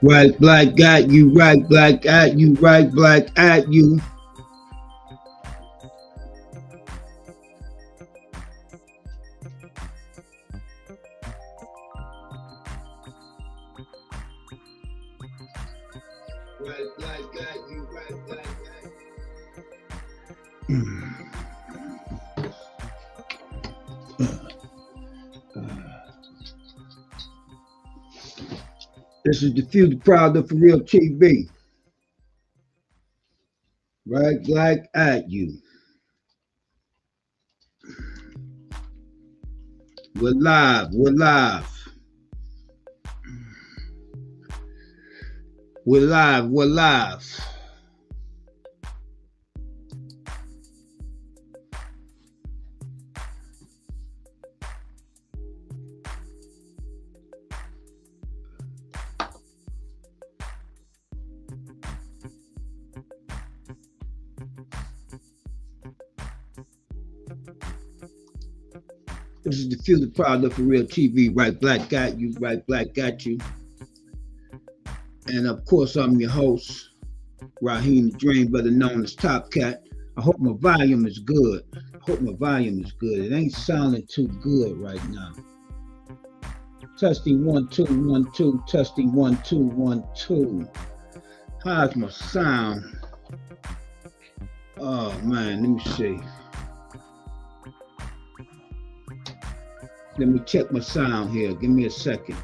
Right black got you, right black at you, right black at you. Right black got you, right black at you. This is the Future Proud of For Real TV. Right black at you. We're live. We're live. We're live. We're live. This is the Future Proud of For Real TV. Right black got you. Right black got you. And of course, I'm your host, Raheem the Dream, better known as Top Cat. I hope my volume is good. It ain't sounding too good right now. Testing 1 2 1 2. Testing 1 2 1 2. How's my sound? Oh man, let me see. Let me check my sound here. Give me a second.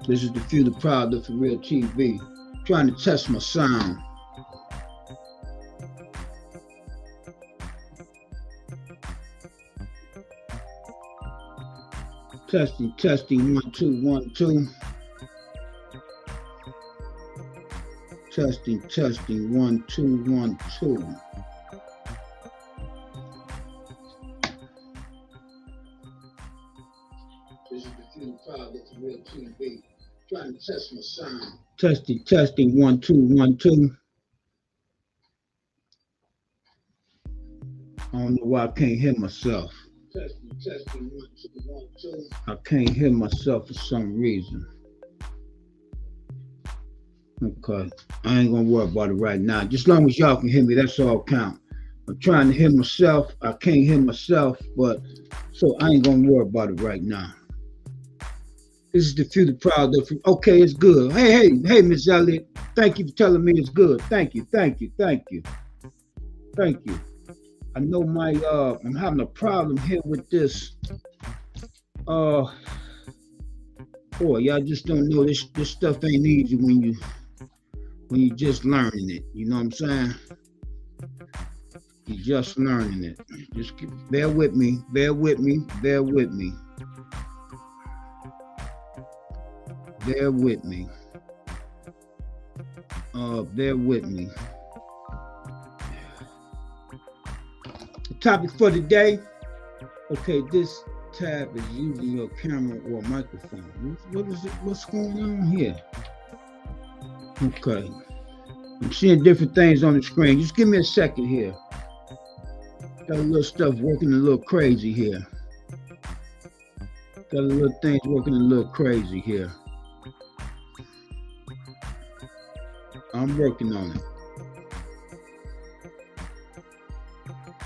This is the Future Proud of For Real TV. Trying to test my sound. Testing 1 2 1 2. Testing 1 2 1 2. This is the Future Proud of For Real TV. Trying to test my sound. Testing 1 2 1 2. I don't know why I can't hear myself. Testing 1 2 1 2. I can't hear myself for some reason. Okay, I ain't gonna worry about it right now. Just as long as y'all can hear me, that's all count. I'm trying to hear myself. I can't hear myself, but so I ain't gonna worry about it right now. This is the Future Proud of. Okay, it's good. Hey, Miss Elliott. Thank you for telling me it's good. Thank you. I know I'm having a problem here with this. Boy, y'all just don't know this stuff ain't easy when you just learning it. You know what I'm saying? You're just learning it. Just bear with me. Bear with me. Bear with me. The topic for today. Okay, this tab is using your camera or microphone. What is it? What's going on here? Okay. I'm seeing different things on the screen. Just give me a second here. Got a little stuff working a little crazy here. Got a little things working a little crazy here. I'm working on it.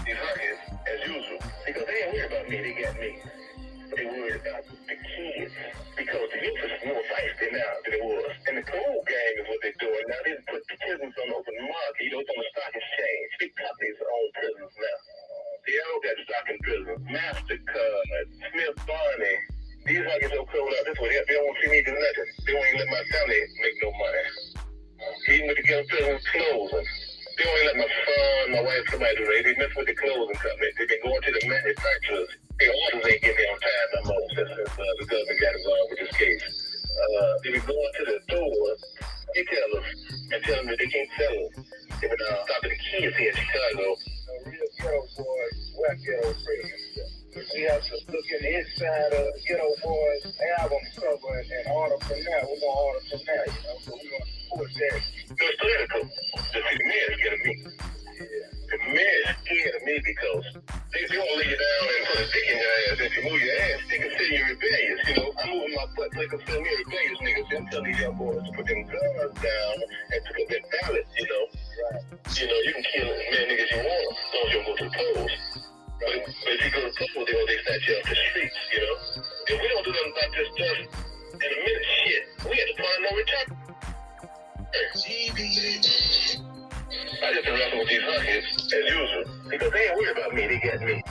These hurricanes, as usual, because they ain't worried about me, they got me. They worried about the kids, because the youth is more feisty now than it was. And the cold game is what they're doing. Now they put the prisons on open market, it's on the stock exchange. Big companies own prisons now. They all got stock in prisons. MasterCard, Smith Barney. These hurricanes so cold out this way, they don't want to see me do nothing. They won't even let my family make no money. Even with the gun prisons closing. They won't let my son, my wife, somebody do that. They mess with the closing company. They've been going to the manufacturers. Their orders ain't getting there on time no more since the government got involved with this case. They've been going to the stores, retailers, and telling them that they can't sell them. They've been stopping the kids here in Chicago. Real ghetto boys, whack ghetto friends. We have to look in the inside of the Ghetto Boys album cover and order from there. We're going to order from there, so we're going to support that. It's political. The men is scared of me. The men is scared of me because they won't lay you down and put a dick in your ass. If you move your ass, they can send you butt like a film here, Vegas niggas. I'm telling these young boys to put them guns down and pick up that ballot, you know. Right. You know, you can kill as many niggas you want as long as you don't go to the polls. But if you go to the polls, they snatch you off the streets, you know. If we don't do nothing about this stuff in a minute, shit, we had to find no return. I just been rapping with these huckers as usual because they ain't worried about me, they got me.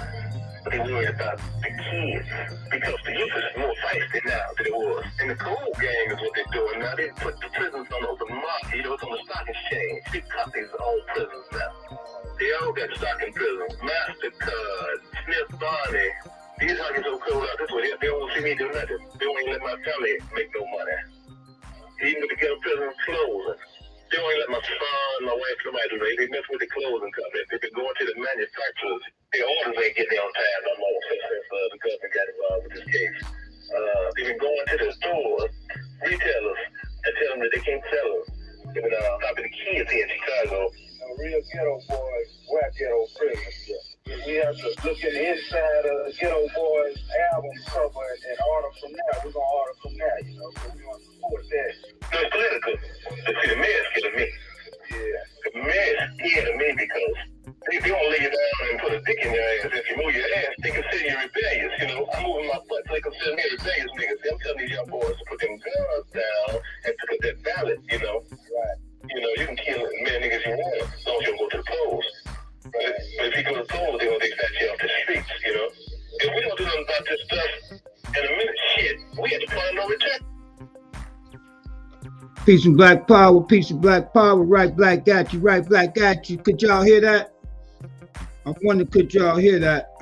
But they worried about the kids because the youth is more feisty now than it was. And the cool gang is what they're doing now. They put the prisons on the market, you know, it's on the stock exchange. They cut these old prisons now. They all got stock in prisons. MasterCard, Smith Barney. These huckers so cool out this way. They won't see me do nothing. They won't let my family make no money. Even if they get a prison closing. They don't let my son, my wife, somebody do that. They mess with the closing company. They've been going to the manufacturers. The orders ain't getting there on time no more since the government got involved with this case. They've been going to the stores, retailers, and tell them that they can't sell them. Even I've been kids here in Chicago. Real ghetto boys wear ghetto prisons. Yeah. We have to look at the inside of the Ghetto Boys album cover and order from there. We're gonna order from there, you know. So we're gonna support that. No, it's political. But see, the mayor's scared of me. Yeah. The mayor's scared of me because they don't lay you down and put a dick in your ass. If you move your ass, they consider you rebellious. You know, I'm moving my butt, so they consider me rebellious niggas. I'm telling these young boys to put them guns down and pick up that ballot, you know. Right. You know, you can kill as many niggas you want as long as you don't go to the polls. But if you go to the polls, they're going to snatch you off the streets, you know. If we don't do nothing about this stuff in a minute, shit, we have to find no return. Peace and black power, peace and black power. Right black got you, right black got you. Could y'all hear that? I wonder, could y'all hear that?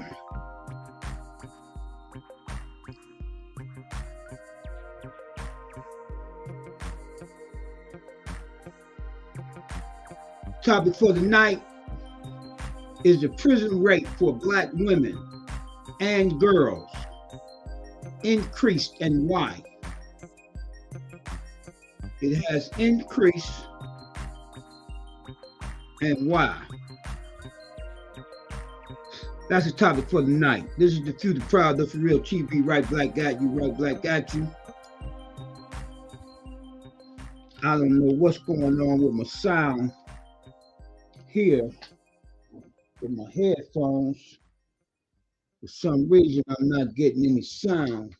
Topic for the night is the prison rate for black women and girls increased and why. It has increased and why. That's the topic for the night. This is the Few, the Proud, the For Real TV. Right black got you, right black got you. I don't know what's going on with my sound here with my headphones. For some reason, I'm not getting any sound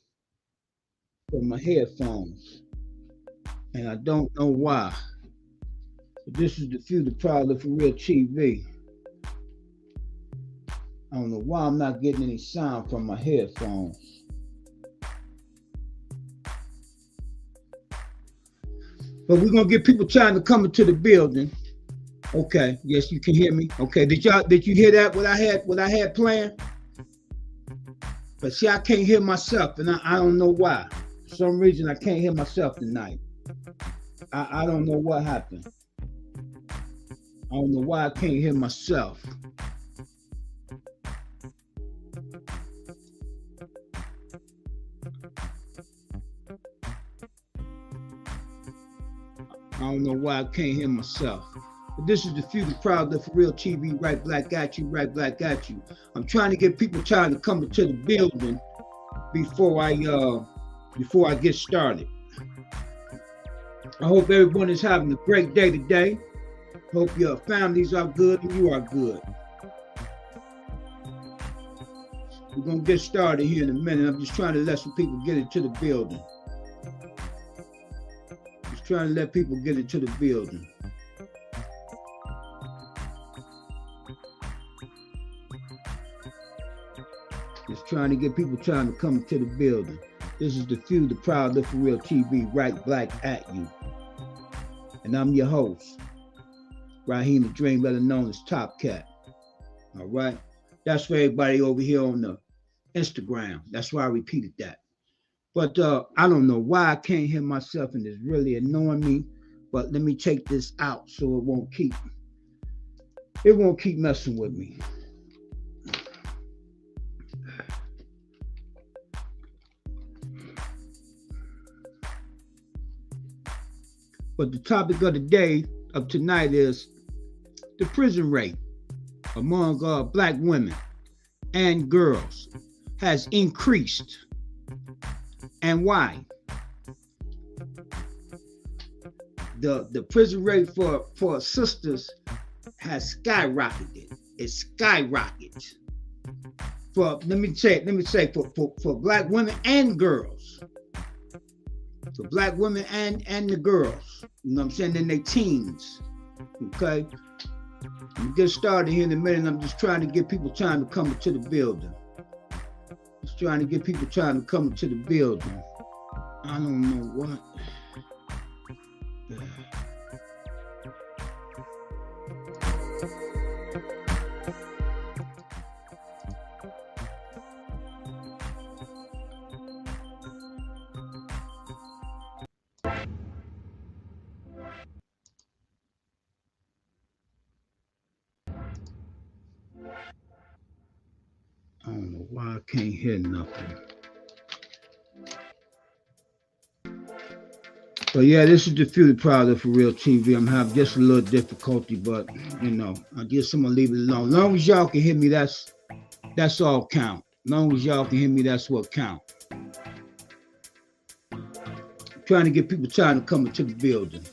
from my headphones. And I don't know why. But this is the Few, the Proud, the For Real TV. I don't know why I'm not getting any sound from my headphones. But we're gonna get people trying to come into the building. Okay, yes, you can hear me. Okay, did you hear that? What I had planned? But see, I can't hear myself, and I don't know why. For some reason, I can't hear myself tonight. I don't know what happened. I don't know why I can't hear myself. I don't know why I can't hear myself. But this is the Few, the Proud, the For Real TV. Right black got you, right black got you. I'm trying to get people trying to come into the building before I get started. I hope everyone is having a great day today. Hope your families are good and you are good. We're gonna get started here in a minute. I'm just trying to let some people get into the building. Just trying to let people get into the building. Just trying to get people trying to come into the building. This is the Few, the Proud, the For Real TV, right black at you. And I'm your host, Raheem the Dream, better known as Top Cat. All right? That's for everybody over here on the Instagram. That's why I repeated that. But I don't know why I can't hear myself, and it's really annoying me. But let me take this out so it won't keep messing with me. But the topic of the day of tonight is the prison rate among black women and girls has increased, and why? the prison rate for sisters has skyrocketed. It's skyrocketed. For let me say for black women and girls. For black women and the girls. You know what I'm saying? In their teens. Okay. We get started here in a minute. I'm just trying to give people time to come into the building. Just trying to give people time to come into the building. I don't know what. I don't know why I can't hear nothing. But yeah, this is the Future Proud for Real TV. I'm having just a little difficulty, but you know, I guess I'm gonna leave it alone. As long as y'all can hear me, that's all count. As long as y'all can hear me, that's what count. Trying to get people time to come into the building.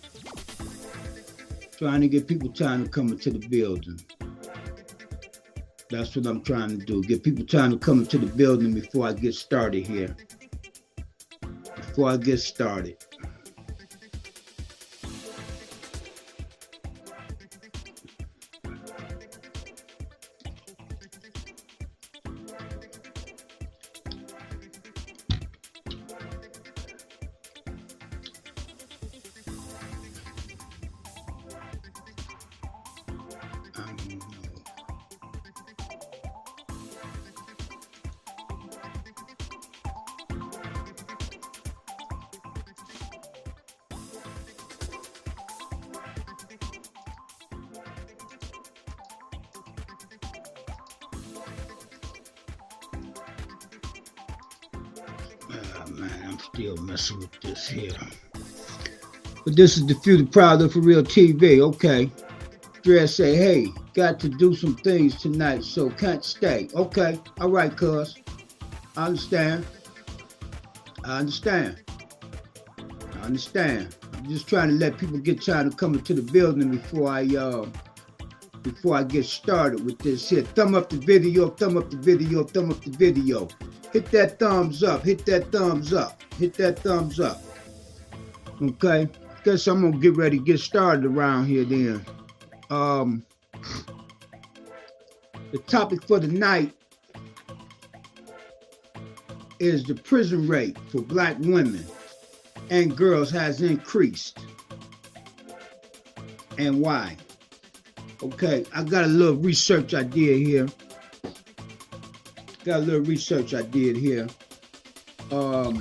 Trying to get people time to come into the building. That's what I'm trying to do. Get people time to come into the building before I get started here. Before I get started. Man, I'm still messing with this here. But this is the Future Proud for Real TV. Okay. Dress say, hey, got to do some things tonight, so can't stay. Okay. All right, cuz. I understand. I'm just trying to let people get time to come into the building before I get started with this here. Thumb up the video, thumb up the video, thumb up the video. Hit that thumbs up, hit that thumbs up, hit that thumbs up. Okay, guess I'm gonna get ready to get started around here then. The topic for the night is the prison rate for black women and girls has increased. And why? Okay, I got a little research I did here. Got a little research I did here. Got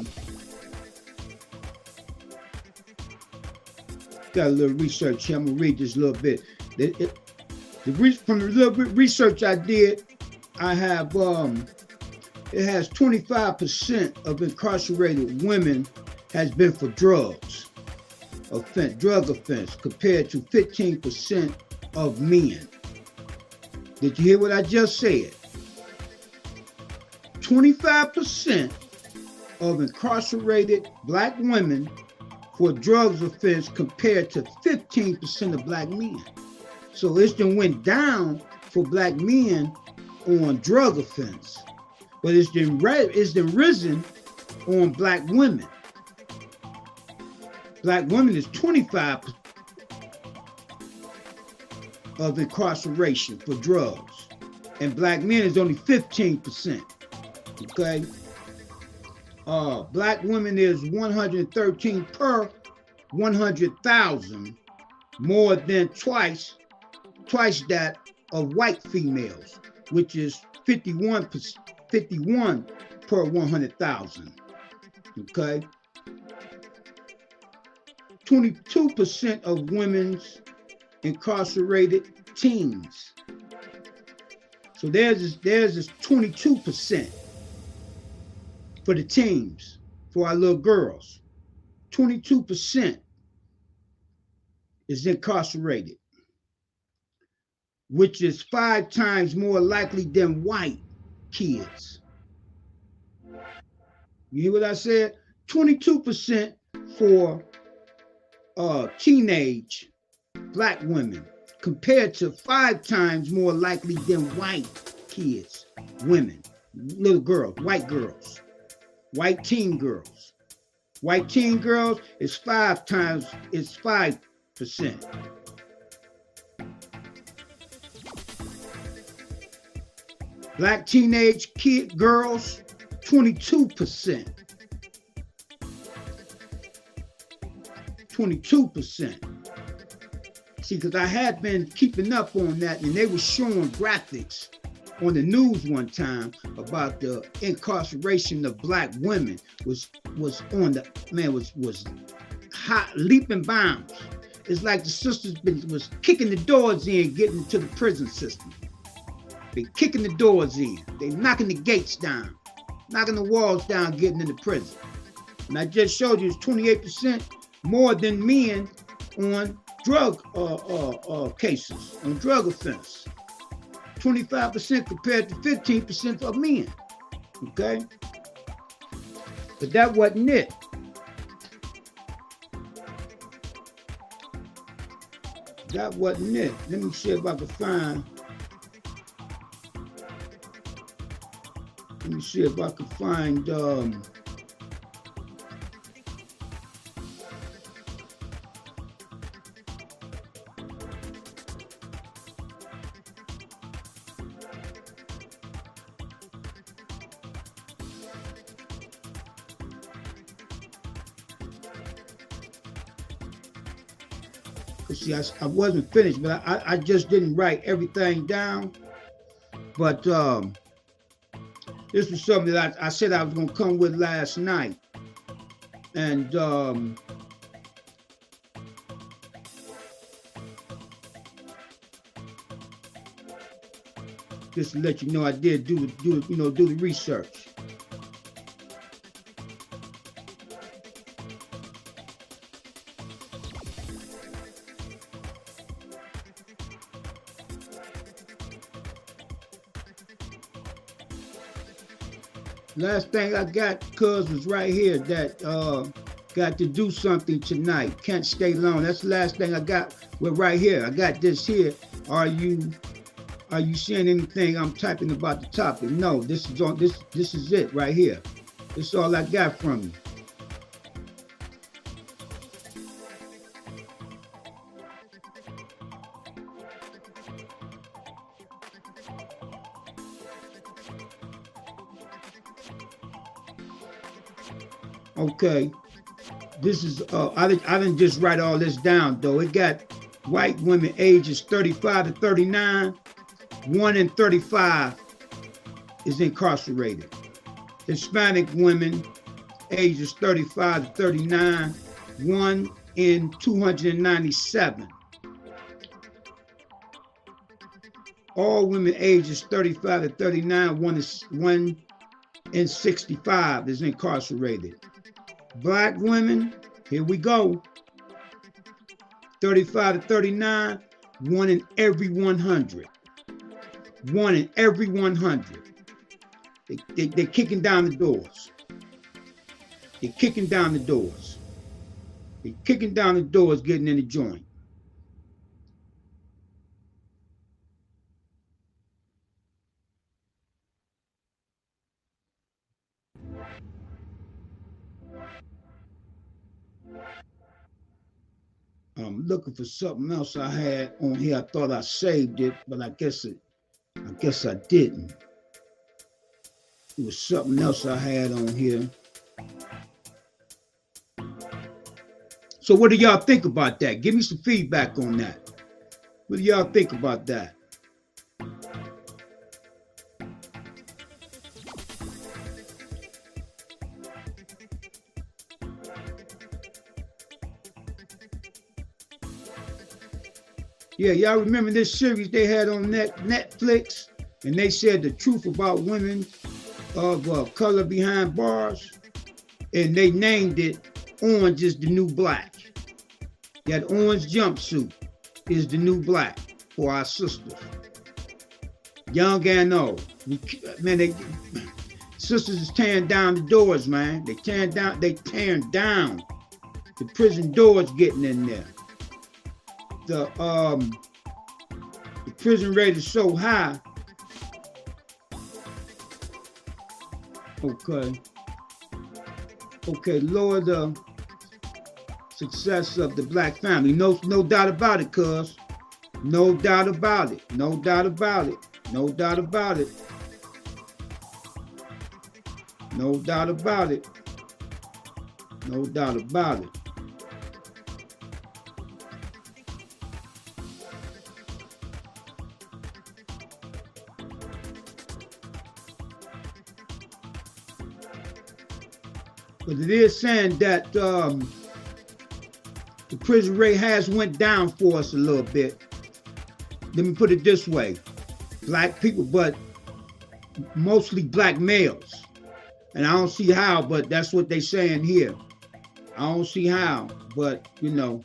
a little research here. I'm gonna read this a little bit. From the little bit research I did, I have it has 25% of incarcerated women has been for drug offense, compared to 15% of men. Did you hear what I just said? 25% of incarcerated black women for drugs offense compared to 15% of black men. So it's done went down for black men on drug offense, but it's done risen on black women. Black women is 25% of incarceration for drugs, and black men is only 15%. Okay, black women is 113 per 100,000, more than twice that of white females, which is 51 per 100,000. Okay, 22% of women's incarcerated teens. So theirs is 22%. For the teens, for our little girls, 22% is incarcerated, which is 5 times more likely than white kids. You hear what I said? 22% for teenage black women compared to 5 times more likely than white kids, women, little girls, white teen girls. White teen girls is 5%. Black teenage girls, 22%. 22%. See, because I had been keeping up on that, and they were showing graphics on the news one time about the incarceration of black women was on the was hot leaping bounds. It's like the sisters was kicking the doors in, getting to the prison system. They kicking the doors in. They knocking the gates down, knocking the walls down, getting into prison. And I just showed you it's 28% more than men on drug cases, on drug offense. 25% compared to 15% of men. Okay? But that wasn't it. That wasn't it. Let me see if I can find. Let me see if I can find. See, I wasn't finished, but I just didn't write everything down. But this was something that I said I was going to come with last night. And just to let you know, I did do the research. Last thing I got, cuz, was right here that got to do something tonight. Can't stay long. That's the last thing I got. Well, right here. I got this here. Are you seeing anything I'm typing about the topic? No, this is on this is it right here. This is all I got from you. Okay, this is, I didn't just write all this down though. It got white women ages 35 to 39, 1 in 35 is incarcerated. Hispanic women ages 35 to 39, 1 in 297. All women ages 35 to 39, 1 in 65 is incarcerated. Black women, here we go, 35 to 39, 1 in every 100. 1 in every 100. They're kicking down the doors. They're kicking down the doors. They're kicking down the doors, getting in the joint. I'm looking for something else I had on here. I thought I saved it, but I guess I didn't. It was something else I had on here. So what do y'all think about that? Give me some feedback on that. What do y'all think about that? Yeah, y'all remember this series they had on Netflix? And they said the truth about women of color behind bars? And they named it Orange is the New Black. That orange jumpsuit is the new black for our sisters. Young and old. Man, sisters is tearing down the doors, man. They tearing down The prison doors getting in there. The prison rate is so high. Okay. Okay, lower the success of the black family. No doubt about it, cuz. No doubt about it. No doubt about it. No doubt about it. No doubt about it. No doubt about it. But it is saying that the prison rate has went down for us a little bit. Let me put it this way. Black people, but mostly black males. And I don't see how, but that's what they're saying here. I don't see how, but you know,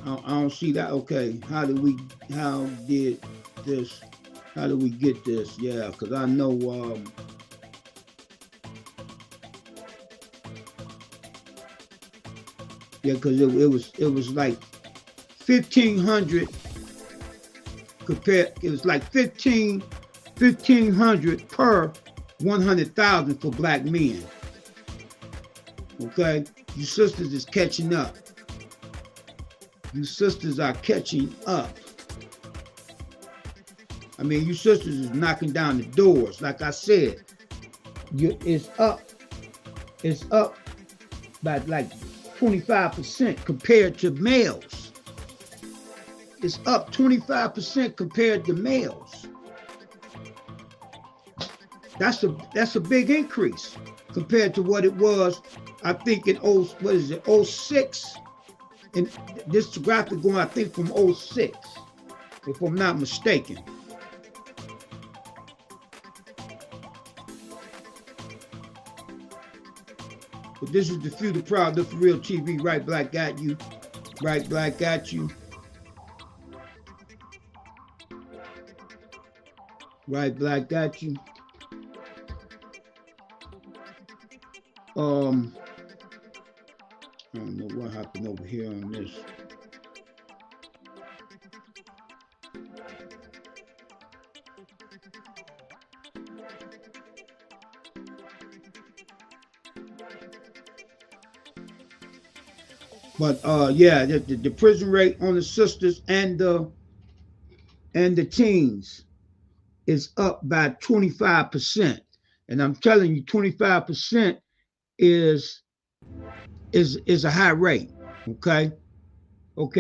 I don't see that. Okay, how did we get this? Yeah, because I know yeah, because it was like 1,500 compared. It was like 1,500 per 100,000 for black men. Okay, you sisters is catching up. You sisters are catching up. I mean, you sisters is knocking down the doors. Like I said, it's up by like 25% compared to males. It's up 25% compared to males. That's a big increase compared to what it was, I think in 06? And this graphic going, I think from 06, if I'm not mistaken. But this is the Few, the Proud, the For Real TV. Right Black got you. Right Black got you. Right Black got you. I don't know what happened over here on this. But yeah, the prison rate on the sisters and the teens is up by 25%. And I'm telling you, 25% is a high rate. Okay,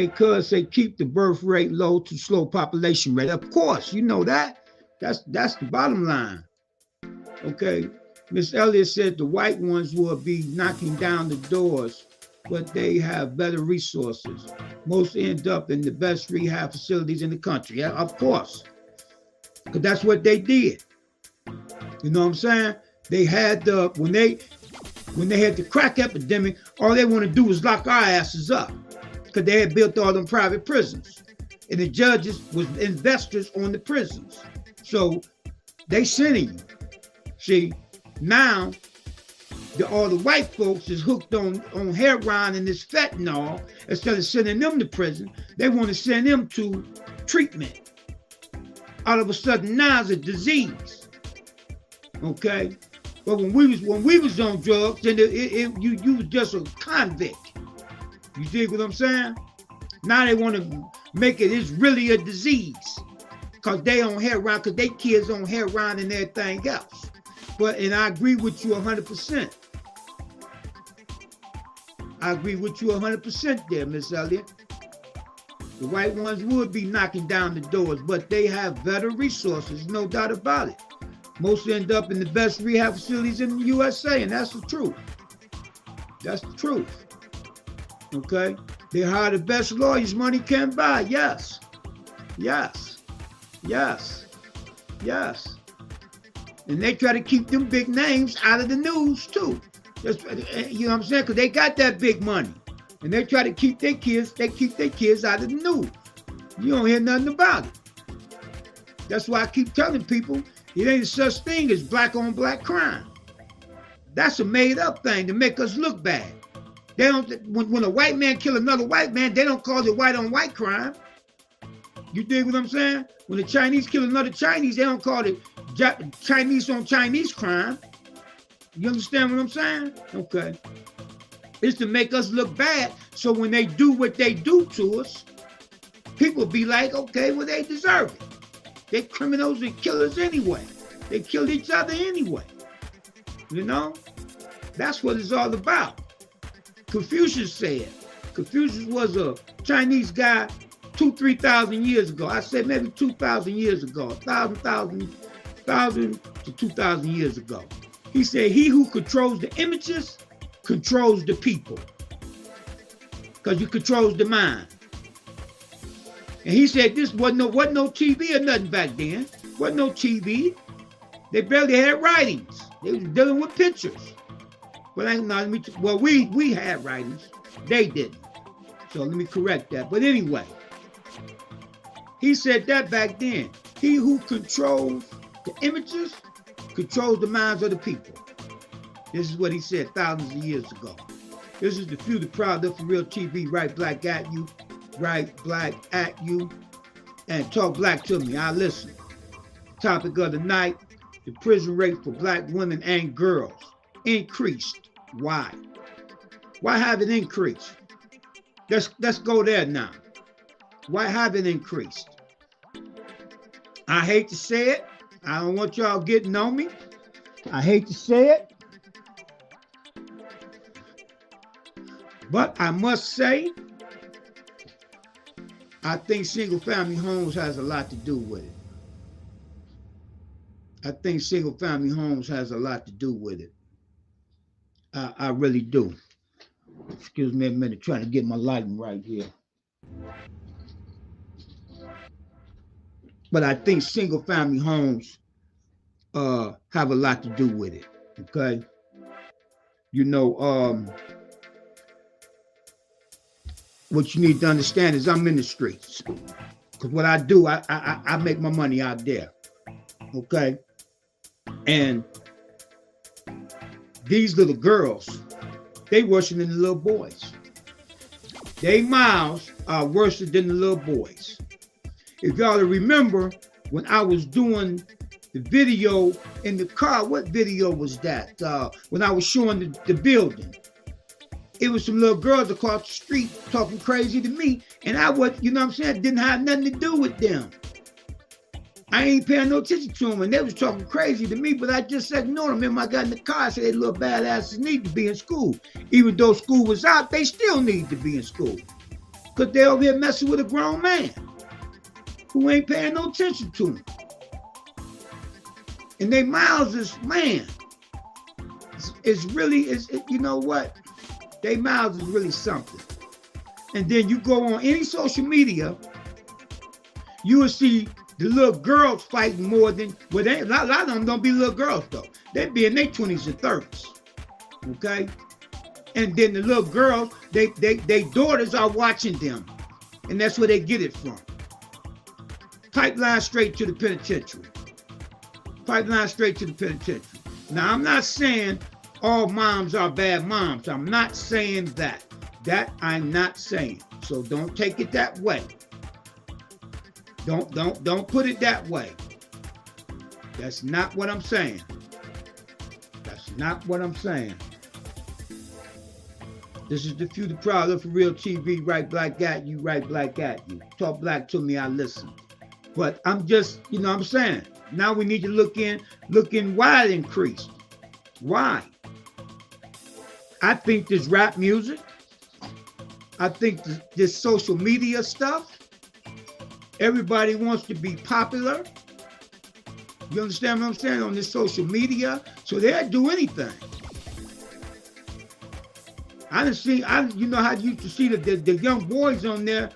cuz they keep the birth rate low to slow population rate. Of course, you know that. That's the bottom line. Okay, Miss Elliott said the white ones will be knocking down the doors, but they have better resources. Most end up in the best rehab facilities in the country. Yeah, of course, because that's what they did. You know what I'm saying? They had when they had the crack epidemic, all they want to do is lock our asses up because they had built all them private prisons. And the judges was investors on the prisons. So they sending you. See, now all the white folks is hooked on heroin and this fentanyl. Instead of sending them to prison, they want to send them to treatment. All of a sudden, now it's a disease. Okay? But when we was on drugs, then you was just a convict. You dig what I'm saying? Now they want to make it's really a disease. Because they on heroin, because they kids on heroin and everything else. And I agree with you 100%. I agree with you 100% there, Miss Elliott. The white ones would be knocking down the doors, but they have better resources, no doubt about it. Most end up in the best rehab facilities in the USA, and that's the truth. That's the truth. Okay? They hire the best lawyers money can buy. Yes. Yes. Yes. Yes. And they try to keep them big names out of the news, too. That's, you know what I'm saying? Because they got that big money. And they try to keep their kids, out of the news. You don't hear nothing about it. That's why I keep telling people, it ain't such thing as black on black crime. That's a made up thing to make us look bad. They don't. When a white man kill another white man, they don't call it white on white crime. You dig what I'm saying? When the Chinese kill another Chinese, they don't call it Chinese on Chinese crime. You understand what I'm saying? Okay. It's to make us look bad. So when they do what they do to us, people be like, okay, well, they deserve it. They're criminals and killers anyway. They killed each other anyway. You know? That's what it's all about. Confucius said. Confucius was a Chinese guy 2,000-3,000 years ago. I said maybe 2,000 years ago. 1,000 to 2,000 years ago. He said, he who controls the images controls the people. Because you controls the mind. And he said this wasn't no TV or nothing back then. Wasn't no TV. They barely had writings. They was dealing with pictures. Well, we had writings. They didn't. So let me correct that. But anyway, he said that back then. He who controls the images controls the minds of the people. This is what he said thousands of years ago. This is the Few, the Proud, the For Real TV. Right black at you. Right black at you. And talk black to me. I listen. Topic of the night. The prison rate for black women and girls increased. Why? Why have it increased? Let's go there now. Why have it increased? I hate to say it. I don't want y'all getting on me. I hate to say it. But I must say, I think single family homes has a lot to do with it. I think single family homes has a lot to do with it. I really do. Excuse me a minute, trying to get my lighting right here. But I think single family homes have a lot to do with it. Okay. You know, what you need to understand is I'm in the streets. Because what I do, I make my money out there. Okay. And these little girls, they worse than the little boys. They miles are worse than the little boys. If y'all remember, when I was doing the video in the car, what video was that? When I was showing the building. It was some little girls across the street talking crazy to me, and I was, you know what I'm saying, didn't have nothing to do with them. I ain't paying no attention to them, and they was talking crazy to me, but I just ignored them. Remember, I got in the car, I said, they little badasses need to be in school. Even though school was out, they still need to be in school. Because they over here messing with a grown man who ain't paying no attention to them. And they mouths is, man, it's really, you know what? They mouths is really something. And then you go on any social media, you will see the little girls fighting more than, well, a lot of them don't be little girls though. They be in their 20s and 30s, okay? And then the little girls, they daughters are watching them. And that's where they get it from. Pipeline straight to the penitentiary. Pipeline straight to the penitentiary. Now, I'm not saying all moms are bad moms. I'm not saying that. That I'm not saying. So don't take it that way. Don't put it that way. That's not what I'm saying. That's not what I'm saying. This is the Few, the Proud, the For Real TV. Right black at you, right black at you. Talk black to me, I listen. But I'm just, you know what I'm saying? Now we need to look in why it increased. Why? I think this rap music, I think this social media stuff, everybody wants to be popular. You understand what I'm saying? On this social media, so they'll do anything. You know how you used to see the young boys on there,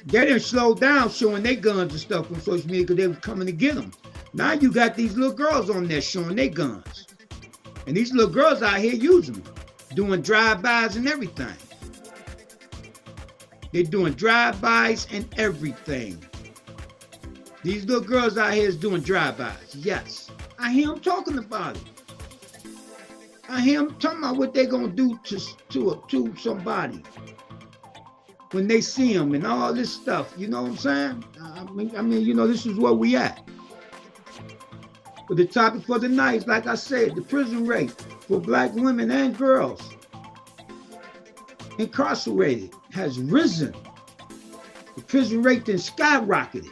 they didn't slow down showing their guns and stuff on social media because they were coming to get them. Now you got these little girls on there showing their guns. And these little girls out here using them, doing drive-bys and everything. They're doing drive-bys and everything. These little girls out here is doing drive-bys. Yes, I hear them talking about it. I hear them talking about what they gonna do to somebody when they see them and all this stuff. You know what I'm saying? I mean, you know, this is where we at. But the topic for the night is, like I said, the prison rate for black women and girls incarcerated has risen. The prison rate then skyrocketed.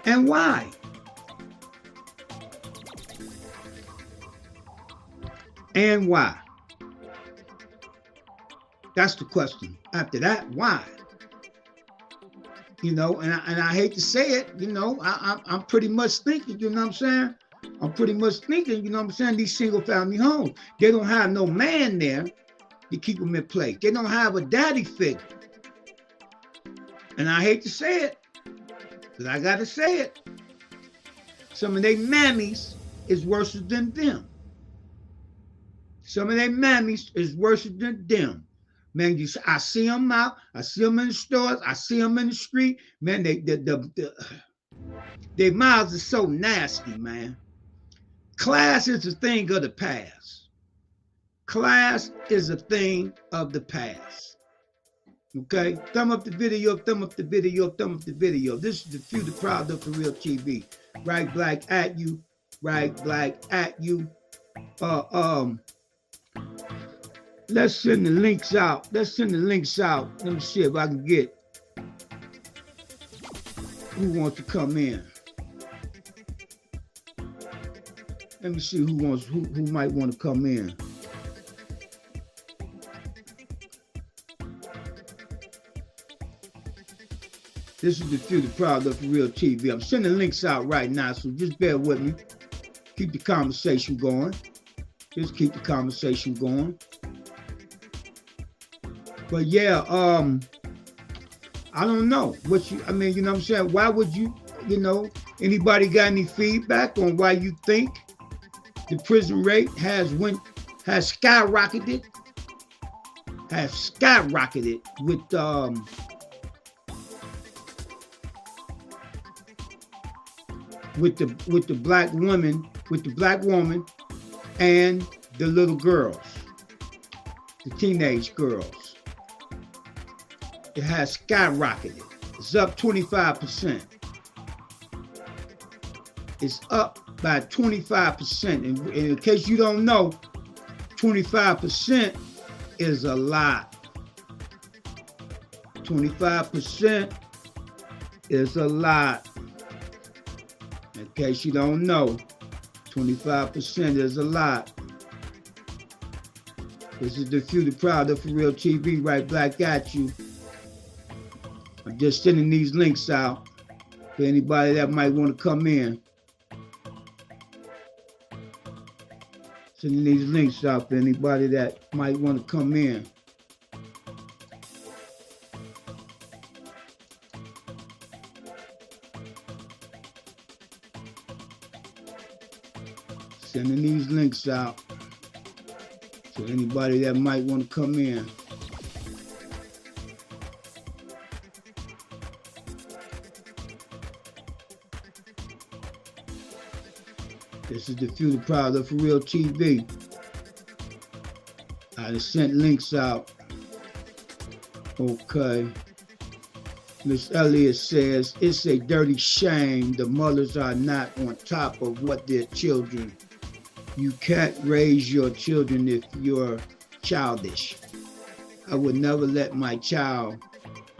And why? And why? That's the question. After that, why? You know, and I hate to say it, you know, I'm pretty much thinking, you know what I'm saying? I'm pretty much thinking, you know what I'm saying, these single family homes, they don't have no man there to keep them in place. They don't have a daddy figure. And I hate to say it, but I gotta say it. Some of their mammies is worse than them. Some of their mammies is worse than them. Man, I see them out. I see them in the stores. I see them in the street. Man, their mouths are so nasty, man. Class is a thing of the past. Class is a thing of the past. Okay? Thumb up the video, thumb up the video, thumb up the video. This is the Few, the Proud of For Real TV. Right Black at you. Right Black at you. Let's send the links out. Let's send the links out. Let me see if I can get who wants to come in. Let me see who might want to come in. This is the Few, the Proud of For Real TV. I'm sending links out right now, so just bear with me. Keep the conversation going. Just keep the conversation going. But yeah, I don't know what you, I mean, you know what I'm saying? Why would you, you know, anybody got any feedback on why you think the prison rate has skyrocketed with the black woman and the little girls, the teenage girls. It has skyrocketed. It's up 25%. It's up by 25%. And in case you don't know, 25% is a lot. 25% is a lot. In case you don't know, 25% is a lot. This is the Few, the Proud of For Real TV, right Black at you. I'm just sending these links out for anybody that might want to come in. Sending these links out for anybody that might want to come in. Sending these links out to anybody that might want to come in. This is the Few, the Proud of For Real TV. I just sent links out. Okay. Miss Elliott says, it's a dirty shame the mothers are not on top of what their children. You can't raise your children if you're childish. I would never let my child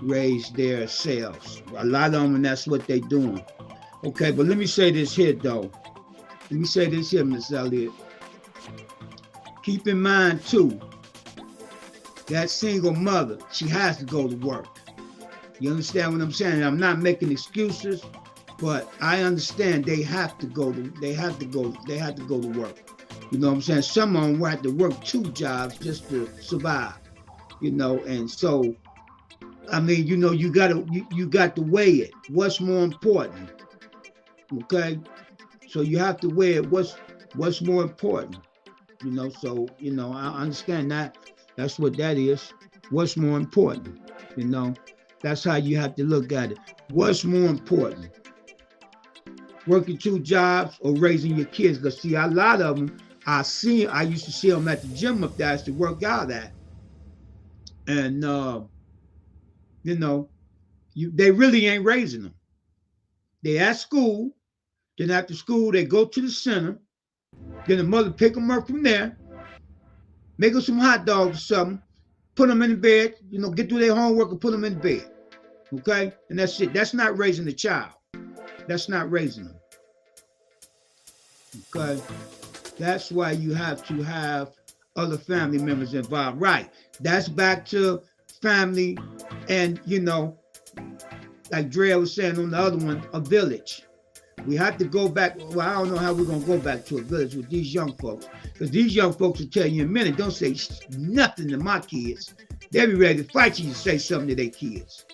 raise their selves. A lot of them, and that's what they're doing. Okay, but let me say this here, though. Let me say this here, Miss Elliott. Keep in mind, too, that single mother, she has to go to work. You understand what I'm saying? I'm not making excuses, but I understand they have to go to work. You know what I'm saying? Some of them will have to work 2 jobs just to survive. You know, and so, I mean, you know, you got to weigh it. What's more important? Okay? So you have to weigh it. What's more important? You know, so, you know, I understand that. That's what that is. What's more important? You know, that's how you have to look at it. What's more important? Working 2 jobs or raising your kids? Because see, a lot of them I used to see them at the gym up there. I used to work out at. And you know, they really ain't raising them. They at school, then after school they go to the center, then the mother pick them up from there, make them some hot dogs or something, put them in the bed, get through their homework and put them in the bed. Okay? And that's it. That's not raising the child. That's not raising them. Okay? That's why you have to have other family members involved. Right. That's back to family and, like Dre was saying on the other one, a village. We have to go back. Well, I don't know how we're going to go back to a village with these young folks. Because these young folks will tell you in a minute, don't say nothing to my kids. They'll be ready to fight you to say something to their kids.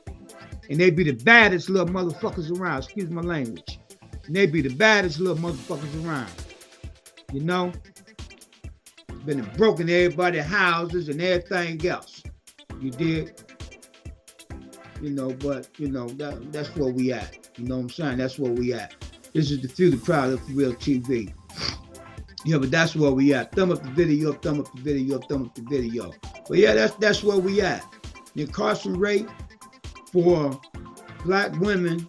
And they be the baddest little motherfuckers around. Excuse my language. And they be the baddest little motherfuckers around. Been broken everybody's houses and everything else. You did? But that's where we at. You know what I'm saying? That's where we at. This is the Feel the Proud of Real TV. Yeah, but that's where we at. Thumb up the video, thumb up the video, thumb up the video. But yeah, that's where we at. The incarceration rate for black women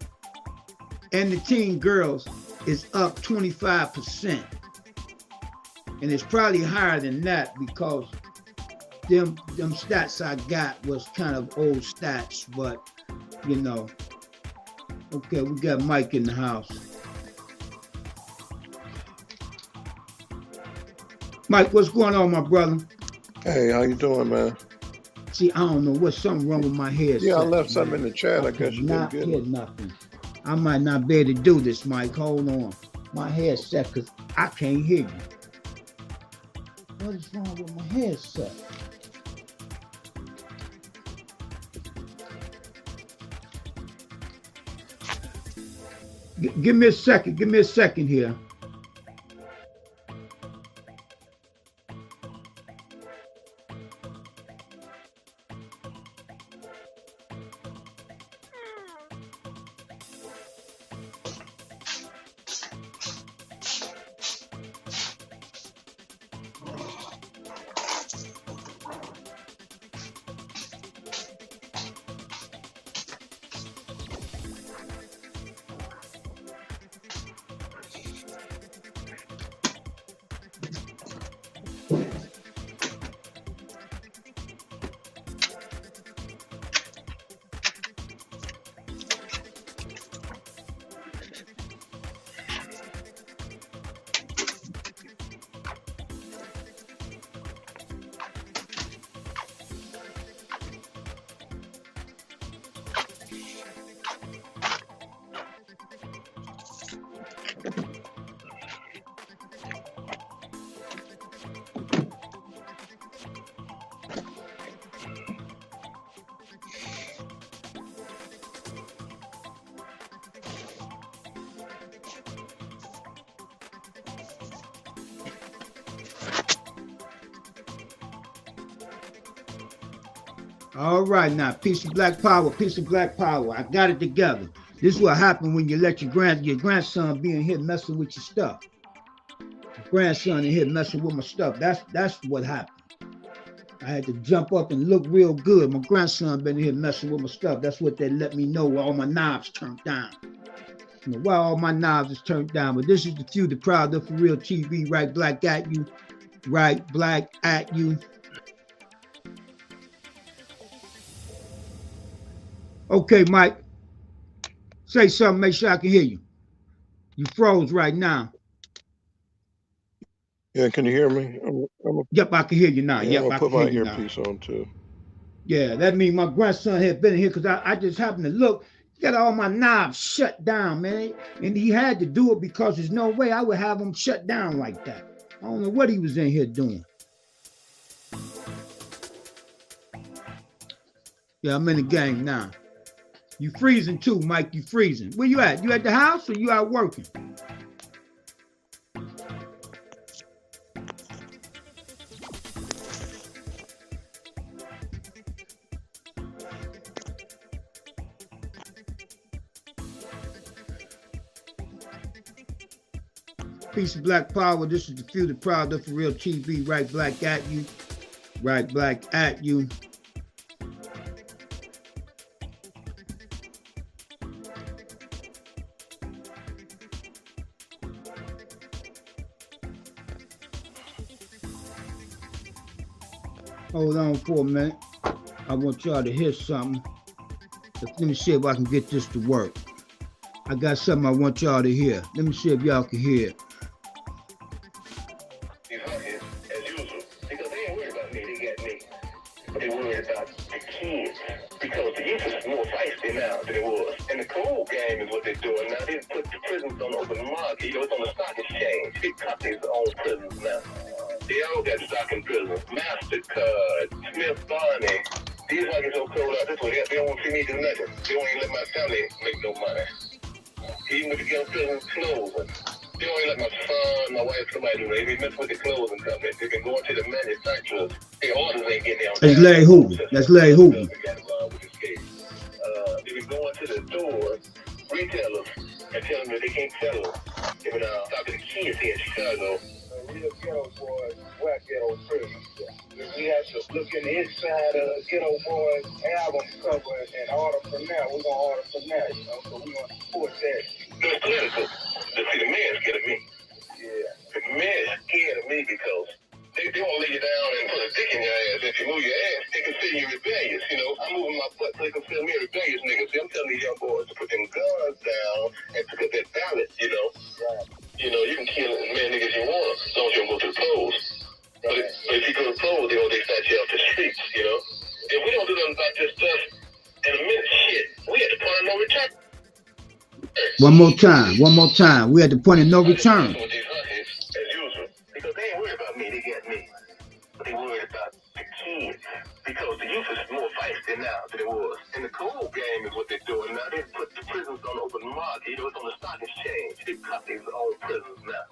and the teen girls is up 25%. And it's probably higher than that because them stats I got was kind of old stats, but Okay, we got Mike in the house. Mike, what's going on, my brother? Hey, how you doing, man? See, I don't know what's something wrong with my head. Yeah, I left something in the chat. I guess you didn't get it. Nothing. I might not be able to do this, Mike. Hold on. My headset, because I can't hear you. What is wrong with my headset? Give me a second. Give me a second here. All right, now, piece of black power, piece of black power. I got it together. This is what happened when you let your grandson be in here messing with your stuff. Your grandson in here messing with my stuff. That's what happened. I had to jump up and look real good. My grandson been in here messing with my stuff. That's what they let me know where all my knobs turned down. Why all my knobs is turned down. But this is the Few, the Proud of For Real TV. Right black at you. Right black at you. Okay, Mike. Say something, make sure I can hear you. You froze right now. Yeah, can you hear me? Yep, I can hear you now. Yeah, yep, I put my earpiece on too. Yeah, that means my grandson had been in here because I just happened to look. He got all my knobs shut down, man. And he had to do it because there's no way I would have him shut down like that. I don't know what he was in here doing. Yeah, I'm in the game now. You freezing too, Mike. You freezing. Where you at? You at the house or you out working? Peace of Black Power. This is the Few, the Proud, the For Real TV. Right Black at you. Right Black at you. Hold on for a minute. I want y'all to hear something. Let me see if I can get this to work. I got something I want y'all to hear. Let me see if y'all can hear it. These hotheads, as usual, because they ain't worried about me, they got me. But they worried about the kids. Because the youth is more feisty now than it was. And the cold game is what they're doing now. They put the prisons on open market. You know, it's on the stock exchange. Big companies own prisons now. They all got stock in prisons. MasterCard, Smith Barney. These hotheads so cold out this way. They don't want to see me do nothing. They won't even let my family make no money. Even with the gun prisons closing. They don't even let my son, my wife, somebody do that. They mess with the closing company. They can go into the manufacturers. Their orders ain't getting down. That's Larry Hoover. That's Larry Hoover. They been going to the stores, retailers, and telling them that they can't sell them. They been talking to kids here in Chicago. Real ghetto boys, whack ghetto prisoners. We have to look in the inside of Ghetto Boys album cover and order from there. We're gonna order from there, you know, so we're gonna support that. It's political. See, the man's scared of me. Yeah. The man's scared of me because they won't lay you down and put a dick in your ass. If you move your ass, they consider you rebellious, you know. I'm moving my butt so they consider me a rebellious nigga. See, I'm telling these young boys to put them guns down and pick up that ballot, you know. Right. You know, you can kill as many niggas you want as long as you don't go to the polls. But if you go to the polls, they snatch you off the streets, you know. If we don't do nothing about this stuff in a minute, shit, we had the point of no return. One more time. We had the point of no return. With these hotheads, as usual, because they ain't worried about me, they got me. But they worried about the kids. Because the youth is more feisty now than it was. And the cold game is what they're doing now. They put the prisons on open market. You know, it's on the stock exchange. They companies own prisons now.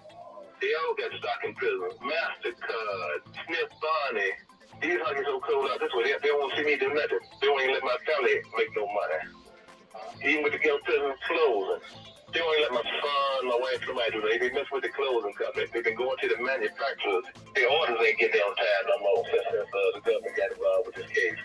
They all got stock in prisons. MasterCard, Smith Barney. These hotheads so cold out this way. They don't want to see me do nothing. They won't even let my family make no money. Even with the gun prisons closing. They won't even let my son, my wife, somebody do that. They mess with the closing company. They've been going to the manufacturers. Their orders ain't getting on time no more since the government got involved with this case.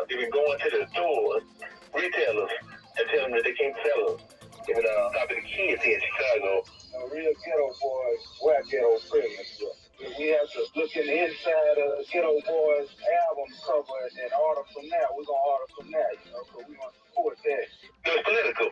They've been going to the stores, retailers, and telling them that they can't sell them. They've been talking to kids here in Chicago. Real ghetto boys, whack ghetto prisoners. We have to look in the inside of Ghetto Boys album cover and order from there. We're gonna order from there, you know, so we're gonna support that. It's political.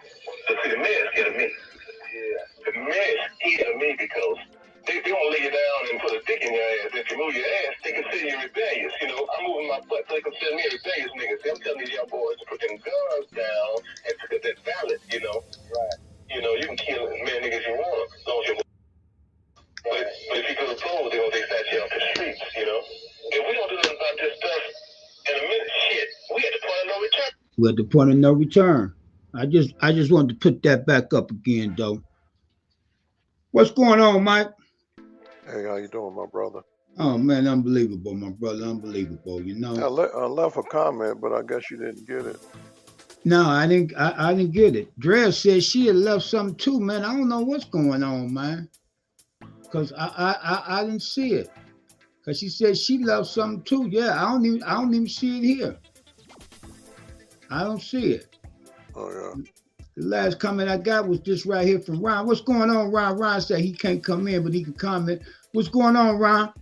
See, the man's scared of me. Yeah. The man's scared of me because they won't lay you down and put a dick in your ass. If you move your ass, they consider you rebellious, you know. I'm moving my butt so they consider me a rebellious nigga. See, I'm telling these young boys to put them guns down and pick up that ballot, you know. Right. You know, you can kill as many niggas you want as long as you. But if you go to polls, they snatch you off the streets, you know. If we don't do nothing about this stuff in a minute, shit, we at the point of no return. We're at the point of no return. I just wanted to put that back up again, though. What's going on, Mike? Hey, how you doing, my brother? Oh man, unbelievable, my brother, unbelievable. You know. I left a comment, but I guess you didn't get it. No, I didn't get it. Drea said she had left something too, man. I don't know what's going on, man. Cause I didn't see it. Cause she said she left something too. Yeah, I don't even see it here. I don't see it. Oh yeah. The last comment I got was this right here from Ron. What's going on, Ron? Ron said he can't come in, but he can comment. What's going on, Ron?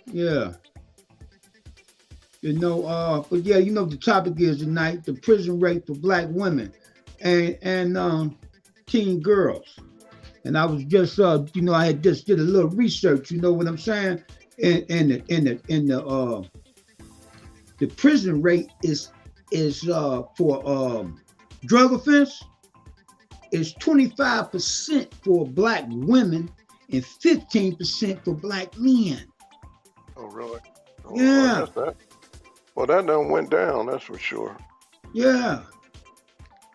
Yeah. You know, but yeah, you know the topic is tonight the prison rate for black women and teen girls. And I was just, you know, I had just did a little research. You know what I'm saying? And the prison rate is for drug offense is 25% for black women and 15% for black men. Oh really? Oh, yeah. Well, that done went down. That's for sure. Yeah.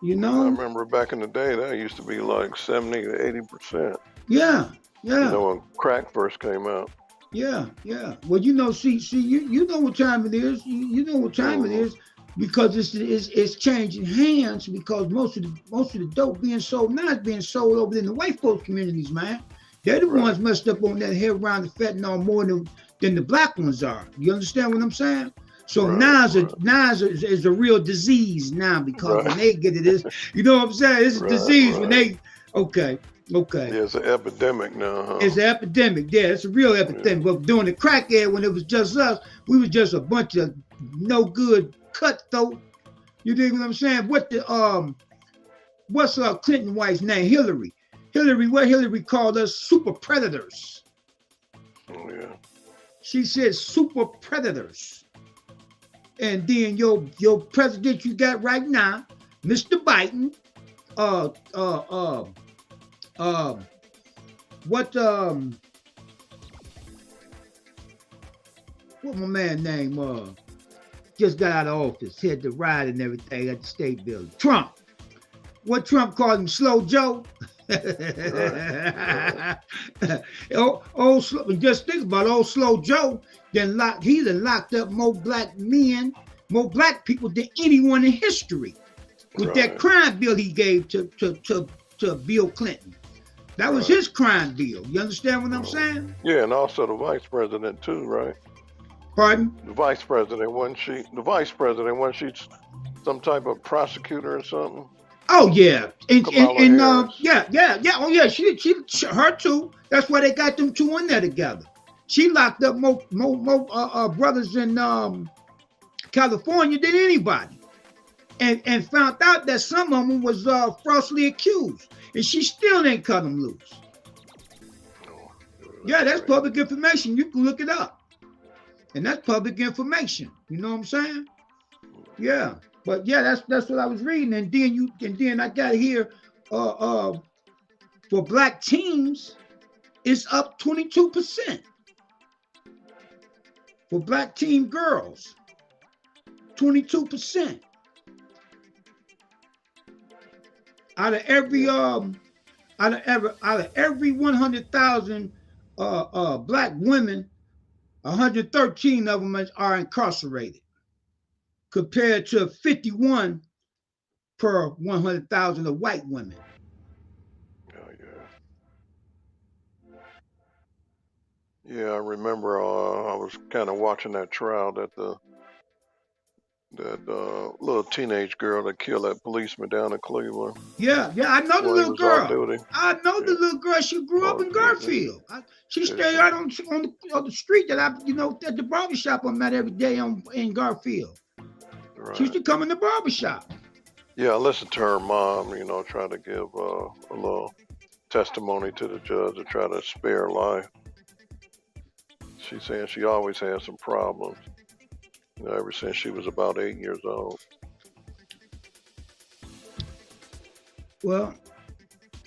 You know, I remember back in the day that used to be like 70 to 80%. Yeah, yeah. You know, when crack first came out. Yeah, yeah. Well, you know, see, you know what time it is. You know what time it is. because it's changing hands because most of the dope being sold now is being sold over in the white folks communities, man. They're the ones messed up on that hair around the fentanyl more than the black ones are. You understand what I'm saying? So now is a real disease now because when they get it, you know what I'm saying? It's a disease when they okay. Yeah, it's an epidemic now, huh? It's an epidemic, yeah, it's a real epidemic. But during the crack era, when it was just us, we was just a bunch of no good cutthroat. You dig what I'm saying? What's Clinton wife's name? Hillary. Hillary called us super predators. Oh yeah. She said super predators. And then your president you got right now, Mr. Biden, what my man name just got out of office, had the ride and everything at the State Building. Trump. What Trump called him, Slow Joe? Just think about old Slow Joe. He done locked up more black men, more black people than anyone in history with that crime bill he gave to Bill Clinton. That was his crime bill. You understand what I'm saying? Yeah, and also the vice president too, right? Pardon? The vice president, wasn't she some type of prosecutor or something? Oh yeah, and Kamala Harris. yeah. Oh yeah, she her too. That's why they got them two in there together. She locked up more brothers in California than anybody, and found out that some of them was falsely accused, and she still ain't cut them loose. Yeah, that's public information. You can look it up, and that's public information. You know what I'm saying? Yeah. But yeah, that's what I was reading, and then I got here for black teams, it's up 22%. For black teen girls, 22%. Out of every 100,000 black women, 113 of them are incarcerated, compared to 51 per 100,000 of white women. Yeah, I remember I was kind of watching that trial that little teenage girl that killed that policeman down in Cleveland. Yeah, I know the little girl. I know the little girl. She grew up in Garfield. She stayed out on the street that at the barbershop I'm at every day in Garfield. Right. She used to come in the barbershop. Yeah, I listened to her mom, try to give a little testimony to the judge to try to spare her life. She's saying she always had some problems, ever since she was about 8 years old. Well,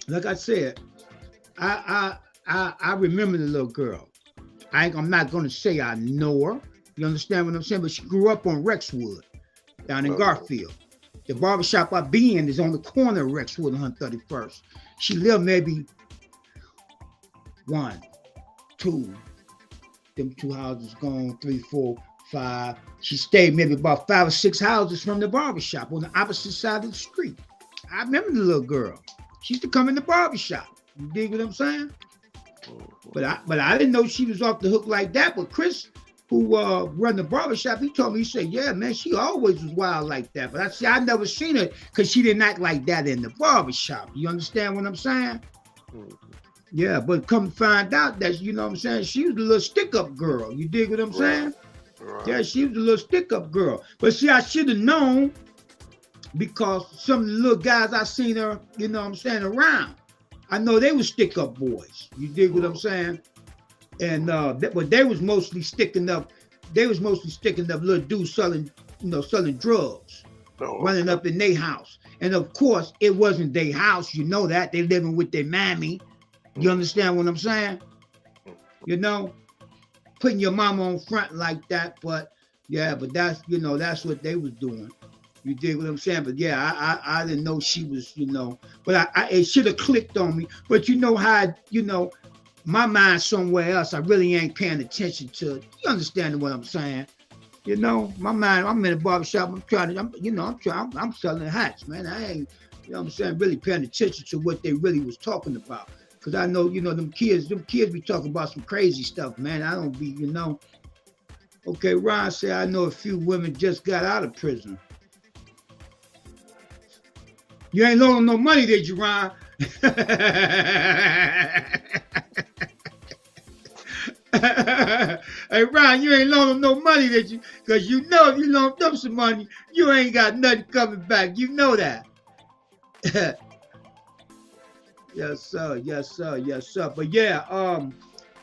like I said, I remember the little girl. I'm not going to say I know her. You understand what I'm saying? But she grew up on Rexwood, down in Garfield. The barbershop I be in is on the corner of Rexwood and 131st. She lived maybe 1, 2, them 2 houses gone, 3, 4, 5. She stayed maybe about 5 or 6 houses from the barbershop on the opposite side of the street. I remember the little girl. She used to come in the barbershop. You dig what I'm saying? But I didn't know she was off the hook like that. But Chris, who run the barbershop, he told me, he said, yeah, man, she always was wild like that. But I never seen her because she didn't act like that in the barbershop. You understand what I'm saying? Yeah, but come find out that, you know what I'm saying, she was a little stick-up girl. You dig what I'm saying? Right. Yeah, she was a little stick-up girl. But see, I should have known because some of the little guys I seen her, you know what I'm saying, around. I know they were stick-up boys. You dig what I'm saying? And but they was mostly sticking up. They was mostly sticking up little dudes selling drugs, running up in their house. And of course, it wasn't their house. You know that they living with their mammy. You understand what I'm saying? Putting your mama on front like that. But yeah, but that's that's what they was doing. You dig what I'm saying? But yeah, I didn't know she was, but it should have clicked on me. But you know how, my mind somewhere else. I really ain't paying attention to. You understand what I'm saying? You know, my mind, I'm in a barbershop. I'm selling hats, man. I ain't, you know what I'm saying, really paying attention to what they really was talking about. Cause I know, them kids be talking about some crazy stuff, man. I don't be, Okay, Ron said, I know a few women just got out of prison. You ain't loaning no money, did you, Ron? Hey, Ron, you ain't loaning no money, did you? Because you know if you loan them some money, you ain't got nothing coming back. You know that. Yes, sir. Yes, sir. Yes, sir. But yeah,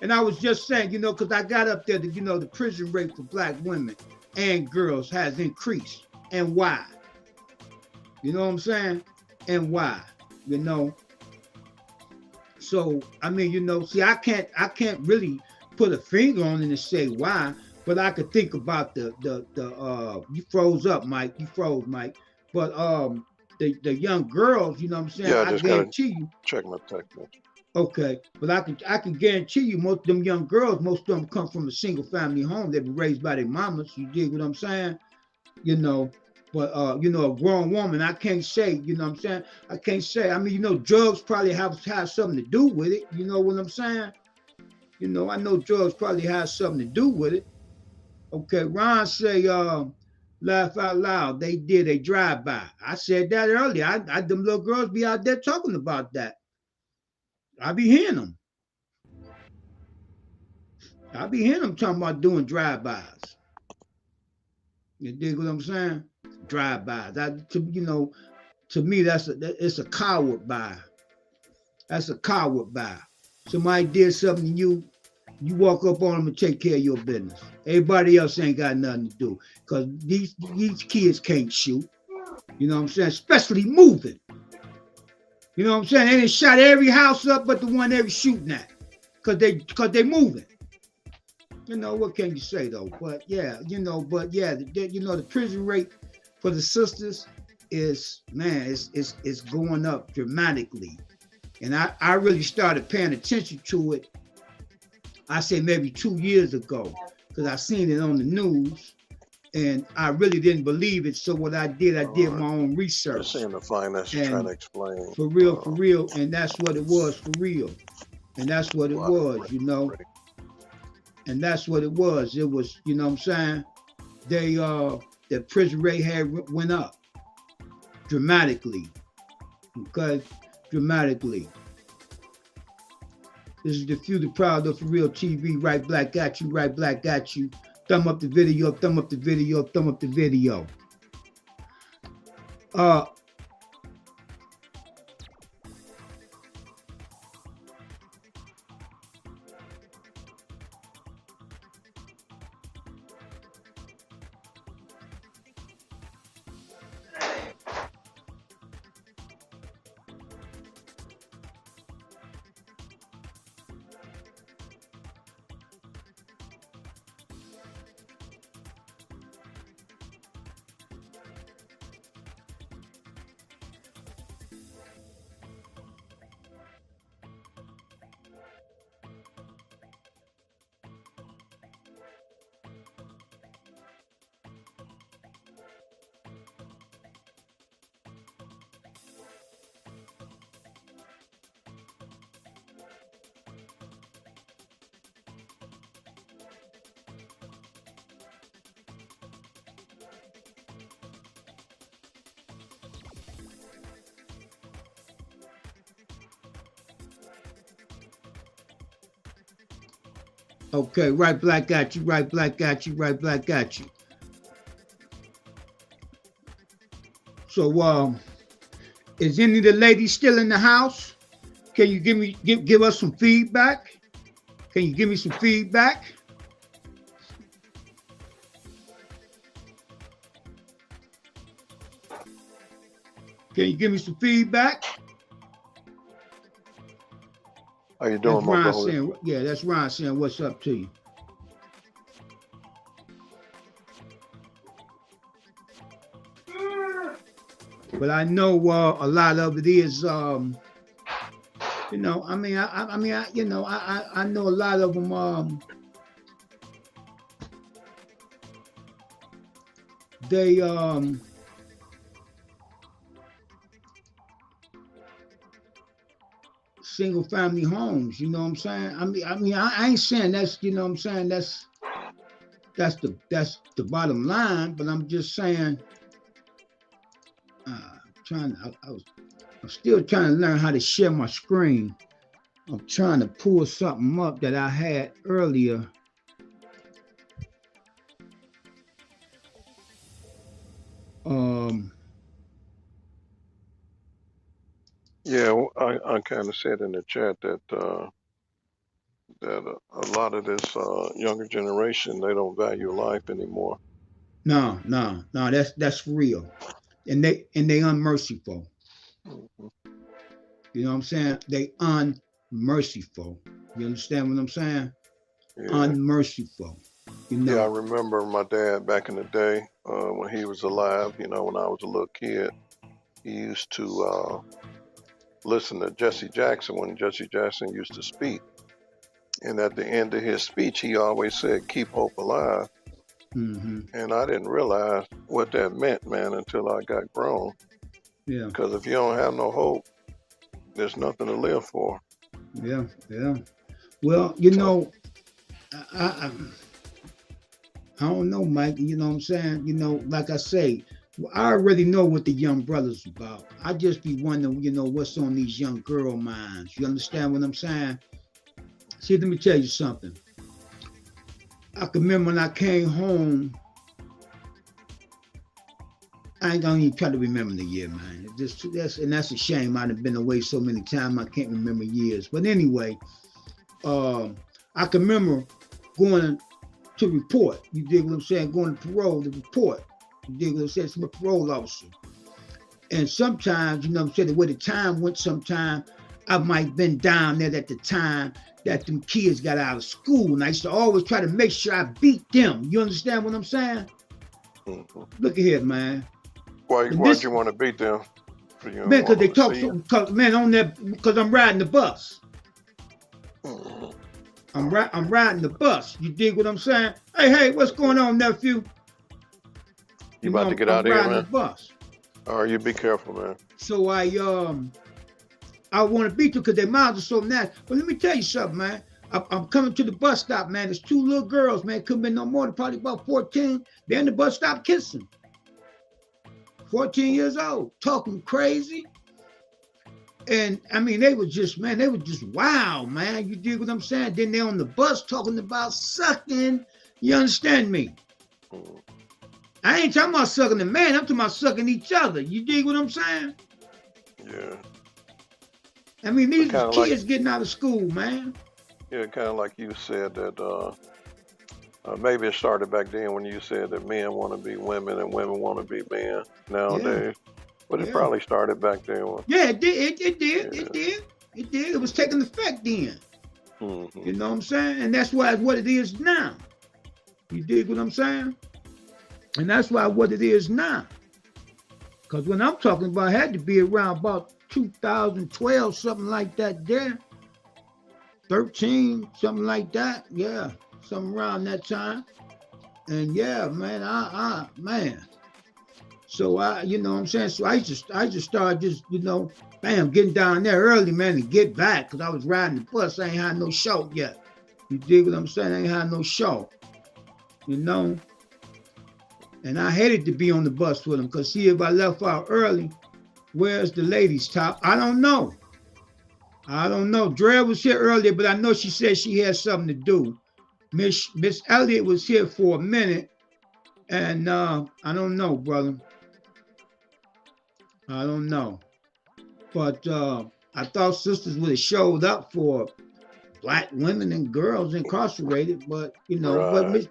and I was just saying, because I got up there that, the prison rate for black women and girls has increased. And why? You know what I'm saying? And why? So, I mean, see, I can't really put a finger on it and say why, but I could think about the you froze up, Mike. You froze, Mike. But the young girls, you know what I'm saying? Yeah, I guarantee you. Check my text. Okay, but I can guarantee you most of them young girls, most of them come from a single family home. They've been raised by their mamas. You dig what I'm saying? But a grown woman, I can't say, you know what I'm saying? I can't say. I mean, drugs probably have something to do with it. You know what I'm saying? I know drugs probably have something to do with it. Okay, Ron say, laugh out loud. They did a drive-by. I said that earlier. I them little girls be out there talking about that. I be hearing them. I be hearing them talking about doing drive-bys. You dig what I'm saying? Drive-bys. To me, it's a coward buy. That's a coward buy. Somebody did something to you, you walk up on them and take care of your business. Everybody else ain't got nothing to do. Because these kids can't shoot. You know what I'm saying? Especially moving. You know what I'm saying? They done shot every house up but the one they were shooting at. Because they moving. What can you say though? But yeah, the prison rate for the sisters is, man, it's going up dramatically. And I really started paying attention to it, I say maybe 2 years ago, because I seen it on the news and I really didn't believe it. So what I did my own research. You're saying the finance trying to explain. For real. And that's what it was, for real. And that's what it was, And that's what it was. It was, you know what I'm saying? The prison rate went up dramatically. Okay? Dramatically. This is the Few, the Proud of For Real TV. Right Black got you. Right Black got you. Thumb up the video. Thumb up the video. Thumb up the video. Okay, Right Black got you. Right Black got you. Right Black got you. So, is any of the ladies still in the house? Can you give us some feedback? Can you give me some feedback? Can you give me some feedback? How you doing, my brother? Saying, yeah, that's Ron saying what's up to you. But I know a lot of it is, I know a lot of them, they single family homes, you know what I'm saying? I ain't saying that's, you know what I'm saying, that's the bottom line, but I'm just saying, trying I'm still trying to learn how to share my screen. I'm trying to pull something up that I had earlier. Um, Yeah, I kind of said in the chat that a lot of this younger generation, they don't value life anymore. no, that's real, and they unmerciful. Mhm. You know what I'm saying? They unmerciful. You understand what I'm saying? Yeah, Unmerciful. You yeah. I know. remember my dad back in the day when he was alive. You know, when I was a little kid, he used to listen to Jesse Jackson when Jesse Jackson used to speak. And at the end of his speech, he always said, "Keep hope alive." Hmm. And I didn't realize what that meant, man, until I got grown. Yeah. Because if you don't have no hope, there's nothing to live for. Yeah. Yeah. Well, So, I don't know, Mike. You know what I'm saying? Like I say, I already know what the young brothers about. I just be wondering, what's on these young girl minds. You understand what I'm saying? See, let me tell you something. I can remember when I came home. I ain't gonna even try to remember the year, man. That's a shame. I'd have been away so many times I can't remember years. But anyway, um, I can remember going to report. You dig what I'm saying? Going to parole to report. You dig what I'm saying? I'm a parole officer. And sometimes, you know what I'm saying, the way the time went, sometime I might been down there at the time that them kids got out of school. And I used to always try to make sure I beat them. You understand what I'm saying? mhm. Look at here, man. And Why'd this, you want to beat them? You didn't man, because want they them to talk see you? so, man, on there, because I'm riding the bus. Mhm. I'm riding the bus. You dig what I'm saying? Hey, what's going on, nephew? You about to get I'm out of here, riding the man? bus. All right, you be careful, man. So I want to beat you because their mouths are so nasty. But let me tell you something, man. I'm coming to the bus stop, man. There's two little girls, man. Couldn't be no more than probably about 14. They're in the bus stop kissing. 14 years old, talking crazy. And I mean, they were just, man, they were just wow, man. You dig what I'm saying? Then they're on the bus talking about sucking. You understand me? Mhm. I ain't talking about sucking the man. I'm talking about sucking each other. You dig what I'm saying? Yeah, I mean, but these kind is of like kids getting out of school, man. yeah, kind of like you said that maybe it started back then when you said that men want to be women and women want to be men Yeah, nowadays. But it yeah. probably started back then. Yeah, it did. It did. Yeah. It did. It did. It was taking effect then. Hmm. You know what I'm saying? And that's why it's what it is now. You dig what I'm saying? And that's why what it is now. Because when I'm talking about, it had to be around about 2012, something like that there. 13, something like that. Yeah, something around that time. And yeah, man, man. So you know what I'm saying? So I just started just, bam, getting down there early, man, to get back because I was riding the bus. I ain't had no show yet. You dig what I'm saying? I ain't had no show, you know? And I hated to be on the bus with them because see, if I left out early, where's the ladies' top? I don't know. I don't know. Dre was here earlier, but I know she said she had something to do. Miss Elliott was here for a minute, and I don't know, brother. I don't know. But I thought sisters would have showed up for black women and girls incarcerated, but Right,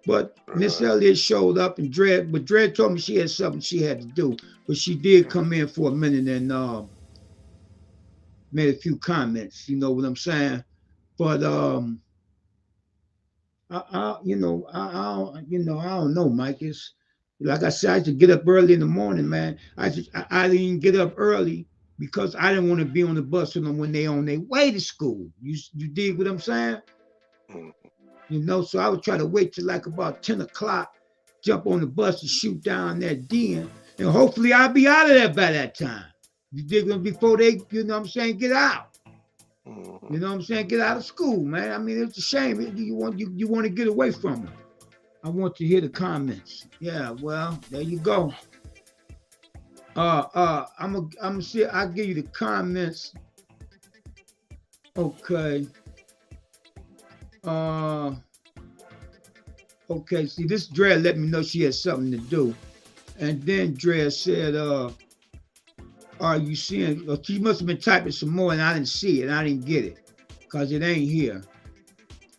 but Miss right. Elliott showed up and Dred told me she had something she had to do, but she did come in for a minute and made a few comments. You know what I'm saying? But I don't know, Mike. It's like I said, I had to get up early in the morning, man. I didn't get up early because I didn't want to be on the bus with them when they on their way to school. You dig what I'm saying? Mm. So I would try to wait till like about 10 o'clock jump on the bus and shoot down that den. And hopefully I'll be out of there by that time. You dig them before they, you know what I'm saying, get out. You know what I'm saying? Get out of school, man. I mean, it's a shame. You want to get away from it. I want to hear the comments. Yeah, well, there you go. I'm see. I'll give you the comments. Okay. Okay. See, this Drea let me know she had something to do, and then Drea said, "Are you seeing?" Well, she must have been typing some more, and I didn't see it. I didn't get it because it ain't here.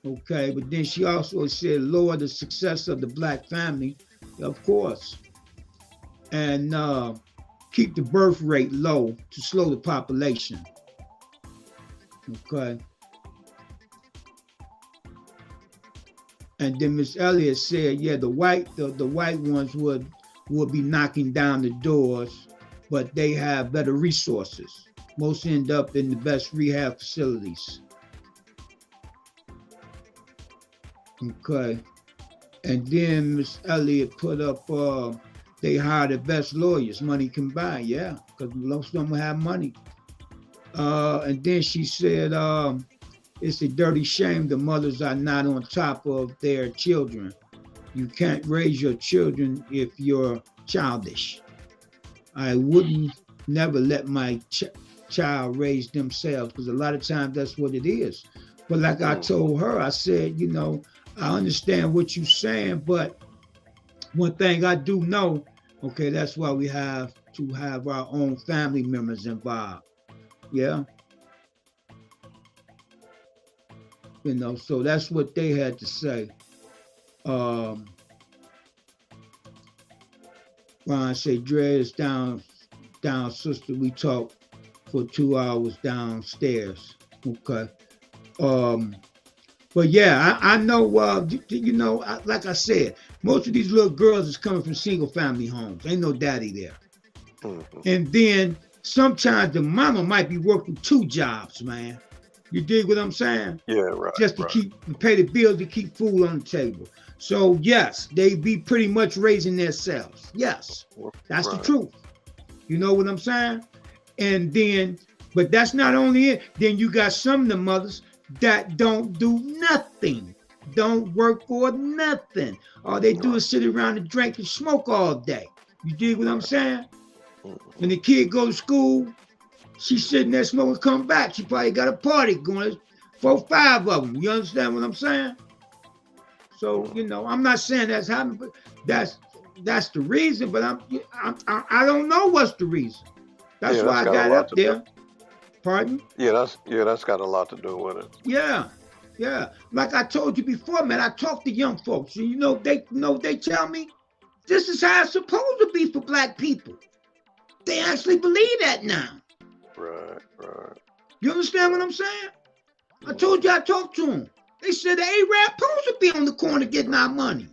Okay, but then she also said, "Lower the success of the black family, of course, and keep the birth rate low to slow the population." Okay. And then Miss Elliott said, "Yeah, the white ones would be knocking down the doors, but they have better resources. Most end up in the best rehab facilities." Okay. And then Miss Elliott put up, they hire the best lawyers money can buy. Yeah, because most of them have money. And then she said, it's a dirty shame the mothers are not on top of their children. You can't raise your children if you're childish. I wouldn't never let my child raise themselves, because a lot of times that's what it is. But like I told her, I said, you know, I understand what you're saying, but one thing I do know, okay, that's why we have to have our own family members involved. Yeah. You know, so that's what they had to say. Ron say, Dre is down, sister. We talked for 2 hours downstairs. Okay. But yeah, I know, you know, like I said, most of these little girls is coming from single family homes. Ain't no daddy there. And then sometimes the mama might be working 2 jobs, man. You dig what I'm saying? Yeah, right. Just to pay the bills, to keep food on the table. So yes, they be pretty much raising themselves. Yes, that's the truth. You know what I'm saying? And then, but that's not only it. Then you got some of the mothers that don't do nothing, don't work for nothing. All they do is sit around and drink and smoke all day. You dig what I'm saying? When the kid go to school, she's sitting there smoking, come back. She probably got a party going, 4, 5 of them. You understand what I'm saying? So, you know, I'm not saying that's happening, but that's the reason, but I don't know what's the reason. That's why I got up there. Pardon? Yeah, that's got a lot to do with it. Yeah. Like I told you before, man, I talk to young folks, and they tell me this is how it's supposed to be for black people. They actually believe that now. Right. You understand what I'm saying? I told you I talked to them. They said the Arab supposed to be on the corner getting our money.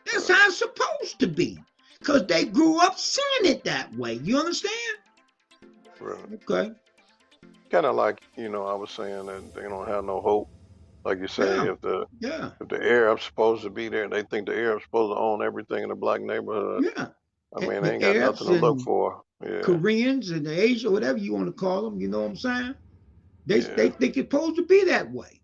That's how it's supposed to be. Because they grew up seeing it that way. You understand? Right. Okay. Kind of like, you know, I was saying that they don't have no hope. Like you say, if the Arab's supposed to be there, they think the Arab's supposed to own everything in the black neighborhood. Yeah. I mean, they ain't got nothing to look for. Yeah. Koreans and Asia, whatever you want to call them, you know what I'm saying? They think it's supposed to be that way.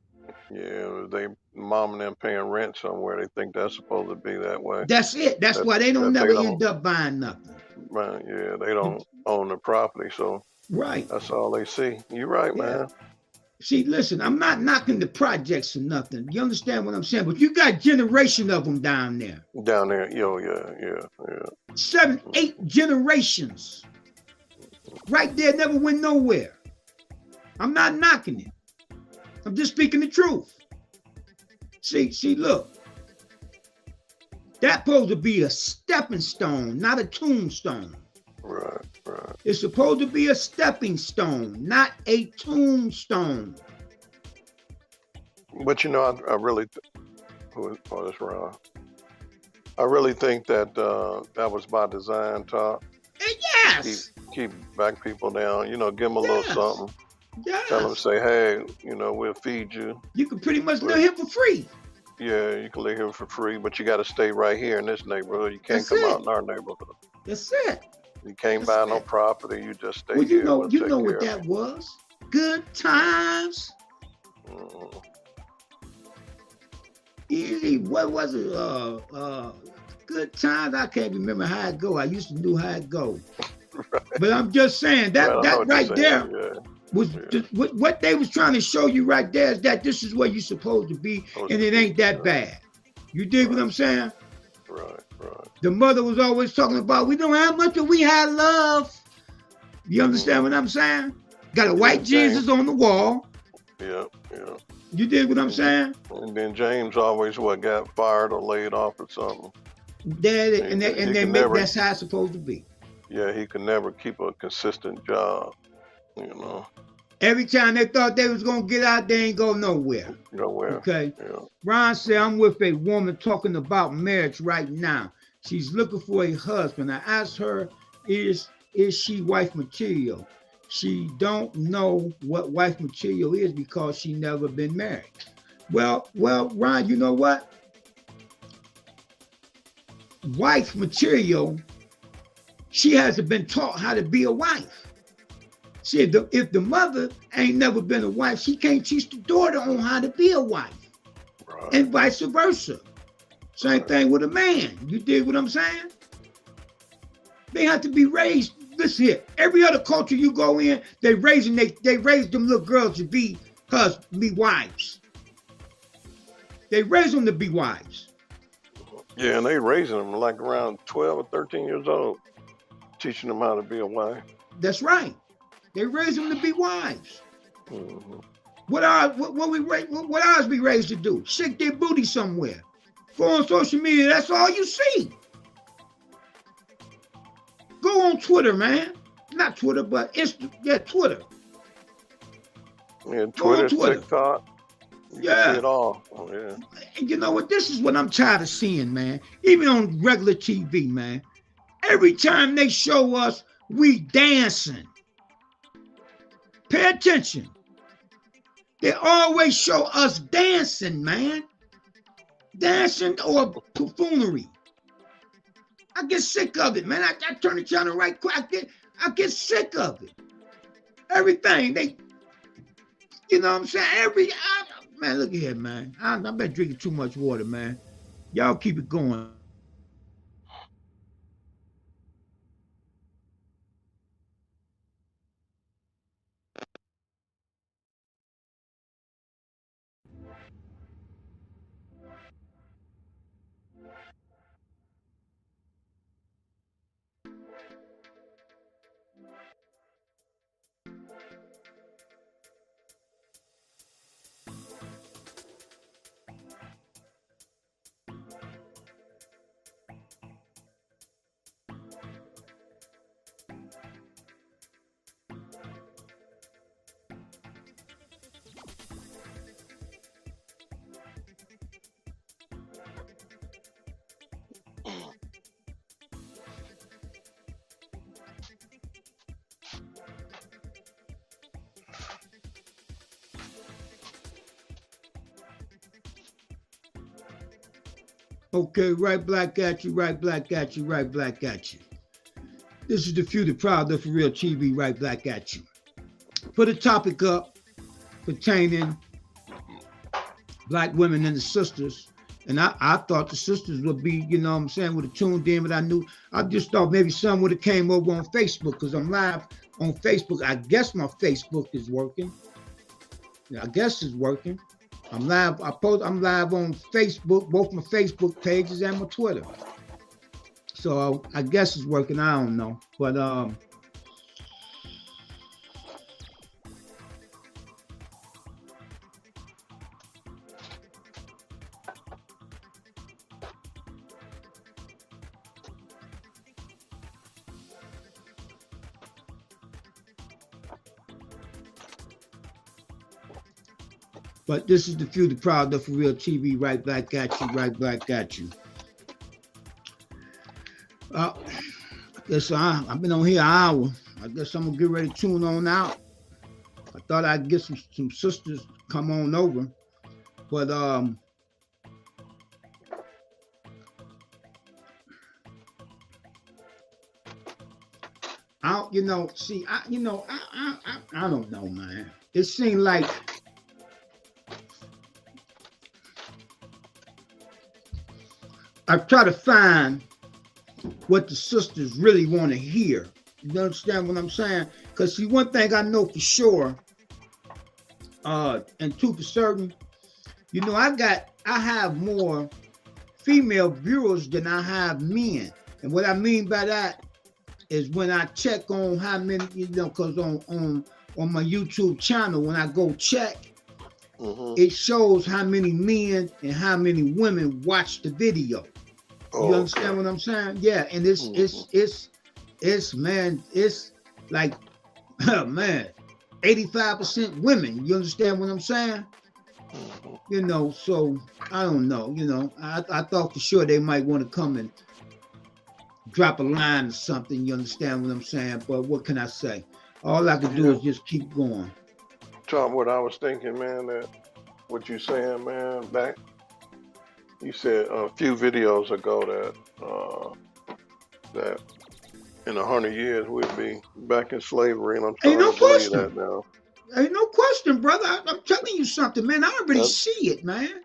Yeah, they mom and them paying rent somewhere. They think that's supposed to be that way. That's it. That's why they don't never end up buying nothing. Right. Yeah, they don't own the property, so that's all they see. You're right, man. See, listen, I'm not knocking the projects or nothing. You understand what I'm saying? But you got generation of them down there. Down there, yeah. 7, 8 generations. Right there, never went nowhere. I'm not knocking it. I'm just speaking the truth. See, look. That's supposed to be a stepping stone, not a tombstone. Right. It's supposed to be a stepping stone, not a tombstone. But you know, I really, that's wrong. I really think that that was by design, Todd. Yes. Keep black people down. You know, give them a little something. Yes. Tell them, say, hey, you know, we'll feed you. You can pretty much live here for free. Yeah, you can live here for free, but you got to stay right here in this neighborhood. You can't That's come it. out in our neighborhood. That's it. You can't That's buy no it. property. You just stay Well, here. We'll you take know care what of that was. Good times. it. Mm. Easy. What was it? Good times. I can't remember how it go. I used to know how it go. But I'm just saying that Well, I know that what you're right saying, there yeah. was Yeah. what they was trying to show you right there is that this is where you're supposed to be, Supposed and to it be, ain't that yeah. bad. You dig what Right. I'm saying? Right, right. The mother was always talking about we don't have much, but we had love. You understand what I'm saying? Got a white Jesus on the wall. Yeah, yeah. You dig what I'm saying? And then James always got fired or laid off or something. That's how it's supposed to be. Yeah, he could never keep a consistent job. You know. Every time they thought they was gonna get out, they ain't go nowhere. Nowhere. Okay. Yeah. Ron said, I'm with a woman talking about marriage right now. She's looking for a husband. I asked her, is she wife material? She don't know what wife material is because she never been married. Well, Ron, you know what? Wife material, she hasn't been taught how to be a wife. See, if the mother ain't never been a wife, she can't teach the daughter on how to be a wife. Right. And vice versa. Same thing with a man. You dig what I'm saying? They have to be raised. Listen here, every other culture you go in, they raise them little girls to be wives. They raise them to be wives. Yeah, and they raising them like around 12 or 13 years old, teaching them how to be a wife. That's right. They raise them to be wives. Mm-hmm. What ours be raised to do? Shake their booty somewhere. Go on social media, that's all you see. Go on Twitter, man. Not Twitter, but Twitter. Yeah, Twitter, TikTok. You can see it all. Oh, yeah. And you know what? This is what I'm tired of seeing, man. Even on regular TV, man. Every time they show us, we dancing. Pay attention. They always show us dancing, man. Dancing or buffoonery. I get sick of it, man. I turn the channel right quick. I get sick of it. Everything you know what I'm saying? Man, look here, man. I've been drinking too much water, man. Y'all keep it going. Okay, right black at you, right black at you, right black at you. This is the few, the proud, the for real TV, right black at you. Put a topic up pertaining black women and the sisters. And I thought the sisters would be, you know what I'm saying, would have tuned in, but I just thought maybe some would have came over on Facebook because I'm live on Facebook. I guess my Facebook is working. I guess it's working. I'm live. I'm live on Facebook, both my Facebook pages and my Twitter. So I guess it's working. I don't know, but this is the few, the proud, the for real TV, right back at you, right back at you. I guess I've been on here an hour. I guess I'm gonna get ready to tune on out. I thought I'd get some sisters come on over, but you know, see, I don't know, man. It seemed like I try to find what the sisters really want to hear. You understand what I'm saying? Because see, one thing I know for sure, and two for certain, you know, I have more female viewers than I have men. And what I mean by that is when I check on how many, you know, because on my YouTube channel, when I go check, it shows how many men and how many women watch the video. You understand what I'm saying? Yeah, and it's man, it's like, man, 85% women. You understand what I'm saying? You know, so I don't know. You know, I thought for sure they might want to come and drop a line or something. You understand what I'm saying? But what can I say? All I can do is just keep going. Tom, what I was thinking, man, that what you saying, man, back. You said a few videos ago that in 100 years we'd be back in slavery, and I'm trying to believe that now. Ain't no question, brother. I'm telling you something, man. I already see it, man.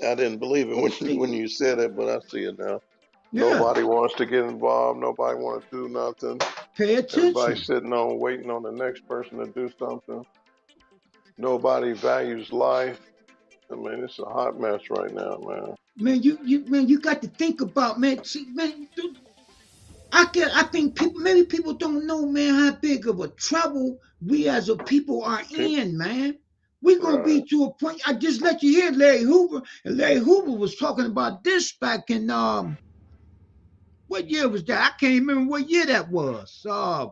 I didn't believe it when you said it, but I see it now. Yeah. Nobody wants to get involved. Nobody wants to do nothing. Pay attention. Everybody's sitting on waiting on the next person to do something. Nobody values life. I mean, it's a hot mess right now, man. Man, you got to think about, man. See, man, I think people don't know, man, how big of a trouble we as a people are in, man. We're gonna be to a point. I just let you hear Larry Hoover, and Larry Hoover was talking about this back in what year was that? I can't remember what year that was. 05,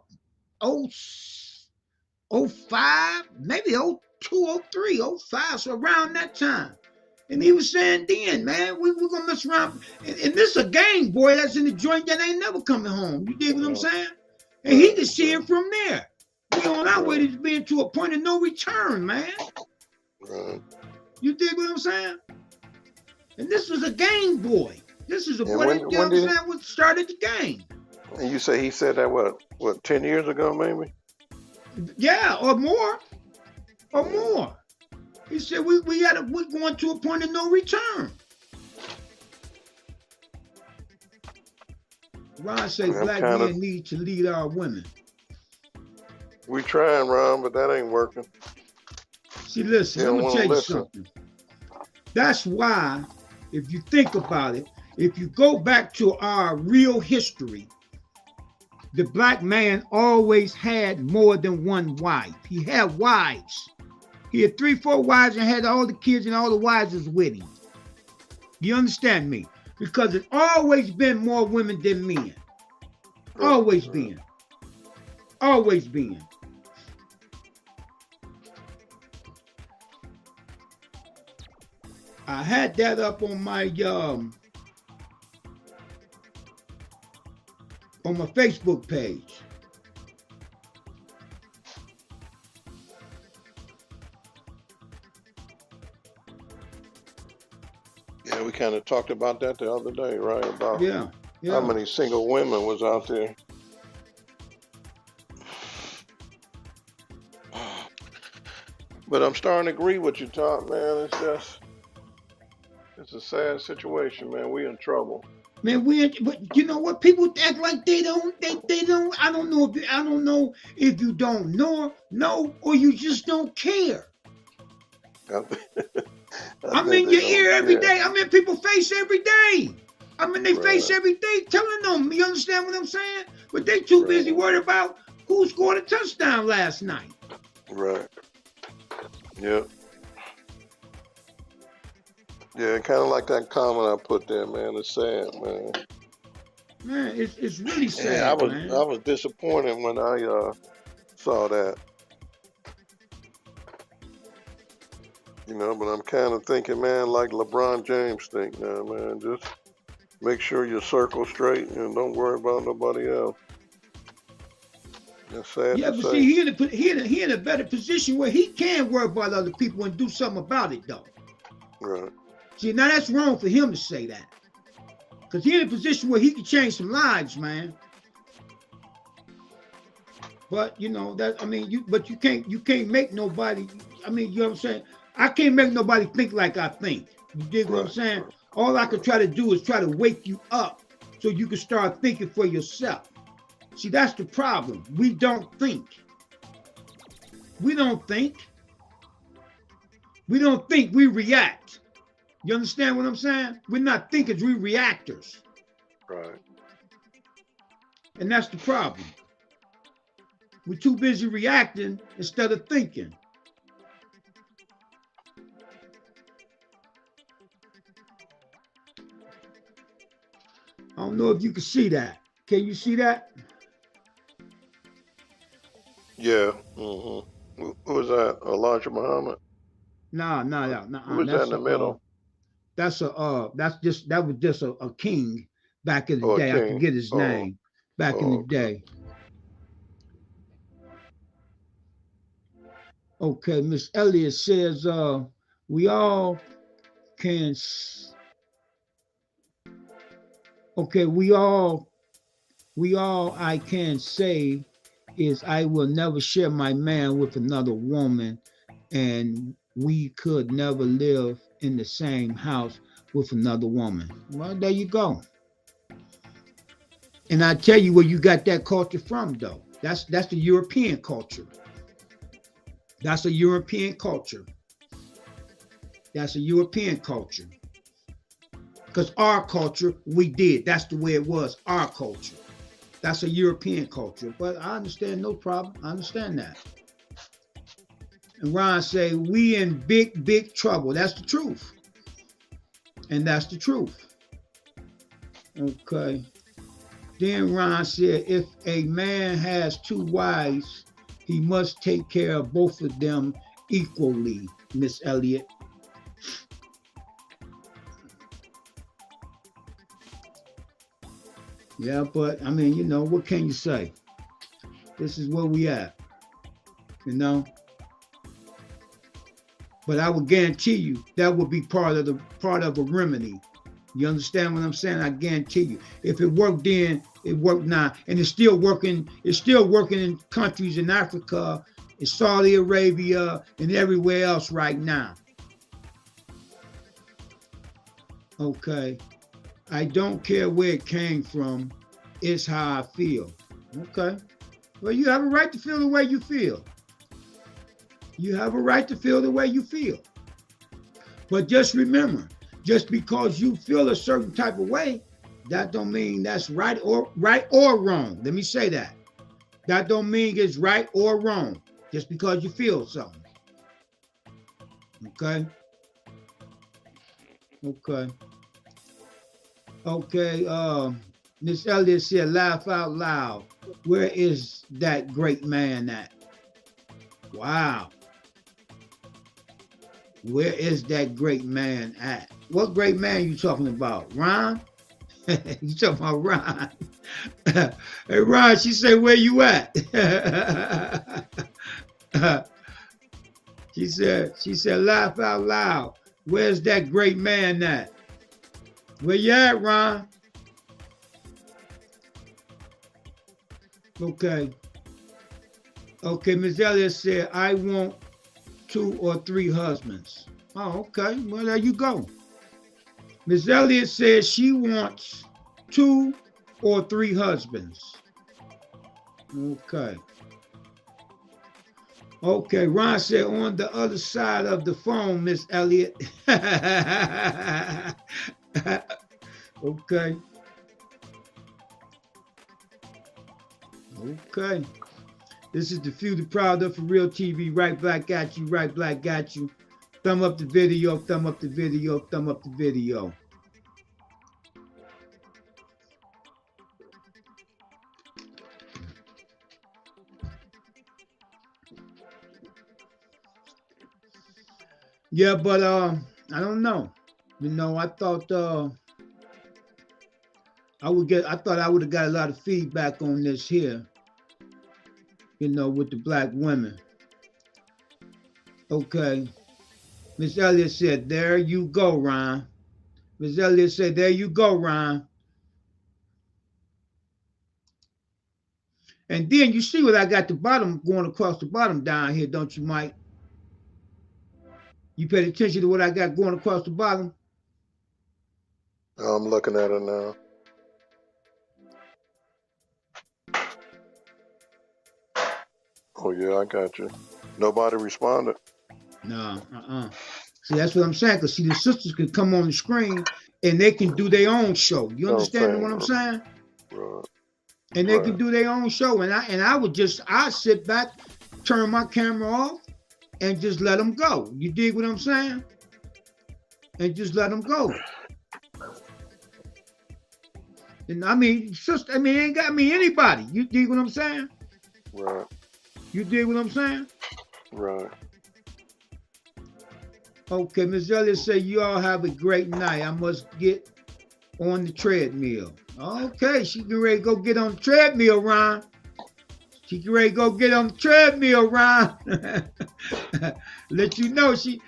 maybe 02, 03, 05, so around that time. And he was saying then, man, we're going to mess around. And this is a gang boy that's in the joint that ain't never coming home. You dig what I'm saying? And he can see it from there. We on our way to being to a point of no return, man. You dig what I'm saying? And this was a gang boy. This is a boy that started the gang. And you say he said that, what, 10 years ago, maybe? Yeah, or more. Or more. He said we're going to a point of no return. Ron said black men need to lead our women. We trying, Ron, but that ain't working. See, listen, I'm gonna tell you something. That's why, if you think about it, if you go back to our real history, the black man always had more than one wife. He had wives. He had 3, 4 wives and had all the kids, and all the wives was with him. You understand me? Because it's always been more women than men. Always been. Always been. I had that up on my Facebook page. Yeah, we kind of talked about that the other day, right? About how many single women was out there. But I'm starting to agree with you, Tom, man. It's a sad situation, man. We in trouble. Man, but you know what? People act like they don't. I don't know if you don't know, or you just don't care. I mean, you hear every day. I mean, people face every day. I mean, they face every day telling them. You understand what I'm saying? But they too busy worried about who scored a touchdown last night. Right. Yeah. Yeah, kind of like that comment I put there, man. It's sad, man. Man, it's really sad. Yeah, man. I was disappointed when I saw that. You know, but I'm kind of thinking, man, like LeBron James think now, man. Just make sure your circle's straight and don't worry about nobody else. That's sad. Yeah, but see, he in a better position where he can worry about other people and do something about it, though. Right. See, now that's wrong for him to say that. Because he's in a position where he can change some lives, man. But you know that I mean but you can't make nobody. I mean, you know what I'm saying? I can't make nobody think like I think. You dig what I'm Right, saying? right, All I could right, try to do is try to wake you up so you can start thinking for yourself. See, that's the problem. We don't think. We don't think. We don't think. We react. You understand what I'm saying? We're not thinkers. We reactors, right. and that's the problem. We're too busy reacting instead of thinking. I don't know if you can see that. Can you see that? Yeah. Who was that? Elijah Muhammad? Nah, nah, Who nah, nah. who was that in the middle? That was just a king back in the Oh, a day. I king. forget his Oh, name. Back in the oh, okay. day. Okay, Miss Elliott says we all can okay, we all I can say is I will never share my man with another woman, and we could never live in the same house with another woman. Well, there you go. And I tell you where you got that culture from, though. That's the European culture. That's a European culture. That's a European culture. Because our culture, we did. That's the way it was. Our culture. That's a European culture. But I understand, no problem. I understand that. And Ron say, we in big, big trouble. That's the truth. And that's the truth. Okay. Then Ron said, if a man has two wives, he must take care of both of them equally, Miss Elliott. Yeah, but I mean, what can you say? This is where we at, you know. But I would guarantee you that would be part of a remedy. You understand what I'm saying? I guarantee you. If it worked then, it worked now. And it's still working in countries in Africa, in Saudi Arabia, and everywhere else right now. Okay. I don't care where it came from. It's how I feel. Okay. Well, you have a right to feel the way you feel. You have a right to feel the way you feel. But just remember, just because you feel a certain type of way, that don't mean that's right or wrong. Let me say that. That don't mean it's right or wrong. Just because you feel something. Okay? Okay. Okay, Miss Elliott said, laugh out loud. Where is that great man at? Wow. Where is that great man at? What great man you talking about? Ron? You talking about Ron? Hey, Ron, she said, where you at? she said, laugh out loud. Where's that great man at? Where you at, Ron? Okay. Okay, Ms. Elliott said, I want 2 or 3 husbands. Oh, okay. Well, there you go. Ms. Elliott says she wants 2 or 3 husbands. Okay. Okay, Ron said on the other side of the phone, Miss Elliott. Okay. Okay. This is the Few, the Proud of For Real TV. Right back at you. Right back at you. Thumb up the video. Thumb up the video. Thumb up the video. Yeah, but I don't know. I thought I thought I would have got a lot of feedback on this here, with the black women. Okay. Miss Elliott said, there you go, Ron. Miss Elliott said, there you go, Ron. And then you see what I got the bottom going across the bottom down here, don't you, Mike? You paid attention to what I got going across the bottom? I'm looking at it now. Oh yeah, I got you. Nobody responded. No, See, that's what I'm saying. Because see, the sisters can come on the screen and they can do their own show. You understand Okay. what I'm saying? Right. And they Right. can do their own show. And I sit back, turn my camera off, and just let them go. You dig what I'm saying? And just let them go. And I mean, sister, I mean, ain't got me anybody. You dig what I'm saying? Right. You dig what I'm saying? Right. Okay, Ms. Elliott say you all have a great night. I must get on the treadmill. Okay, she get ready to go get on the treadmill, Ron. She get ready to go get on the treadmill, Ron. Let you know she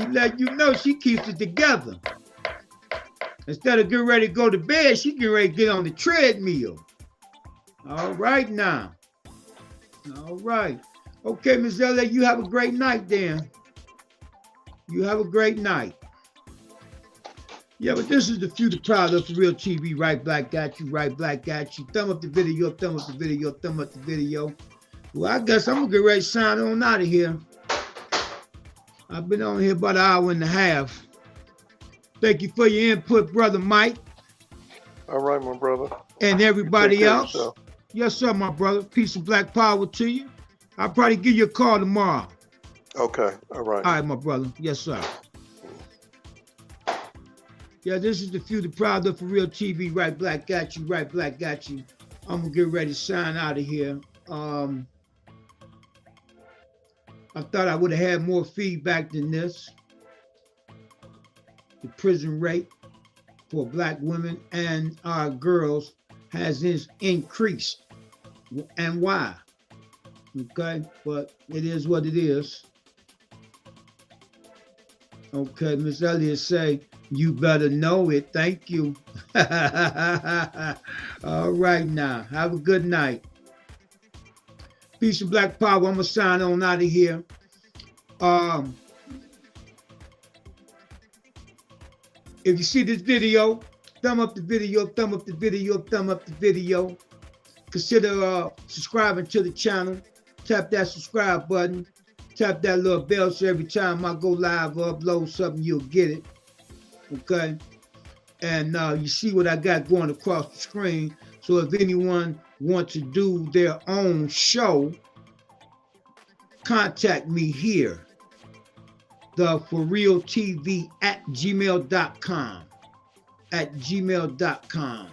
let you know she keeps it together. Instead of getting ready to go to bed, she get ready to get on the treadmill. All right now. All right. Okay, Ms. Elliott, you have a great night then. You have a great night. Yeah, but this is the Future Proud of For Real TV. Right Black got you, right Black got you. Thumb up the video, thumb up the video, thumb up the video. Well, I guess I'm gonna get ready to sign on out of here. I've been on here about an hour and a half. Thank you for your input, Brother Mike. All right, my brother. And everybody Take care of else. yourself. Yes, sir, my brother. Peace and black power to you. I'll probably give you a call tomorrow. Okay. All right. All right, my brother. Yes, sir. Yeah, this is the Future Proud of For Real TV. Right Black got you, right Black got you. I'm gonna get ready to sign out of here. I thought I would have had more feedback than this. The prison rate for black women and our girls has increased. And why? Okay, but it is what it is. Okay, Miss Elliott say, you better know it. Thank you. All right now. Have a good night. Peace and black power. I'm going to sign on out of here. If you see this video, thumb up the video, thumb up the video, thumb up the video. Consider subscribing to the channel. Tap that subscribe button. Tap that little bell so every time I go live or upload something, you'll get it. Okay? And you see what I got going across the screen. So if anyone wants to do their own show, contact me here. The For Real TV at gmail.com. At gmail.com.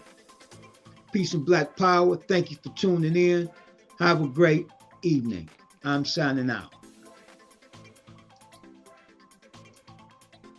Peace and black power. Thank you for tuning in. Have a great evening. I'm signing out.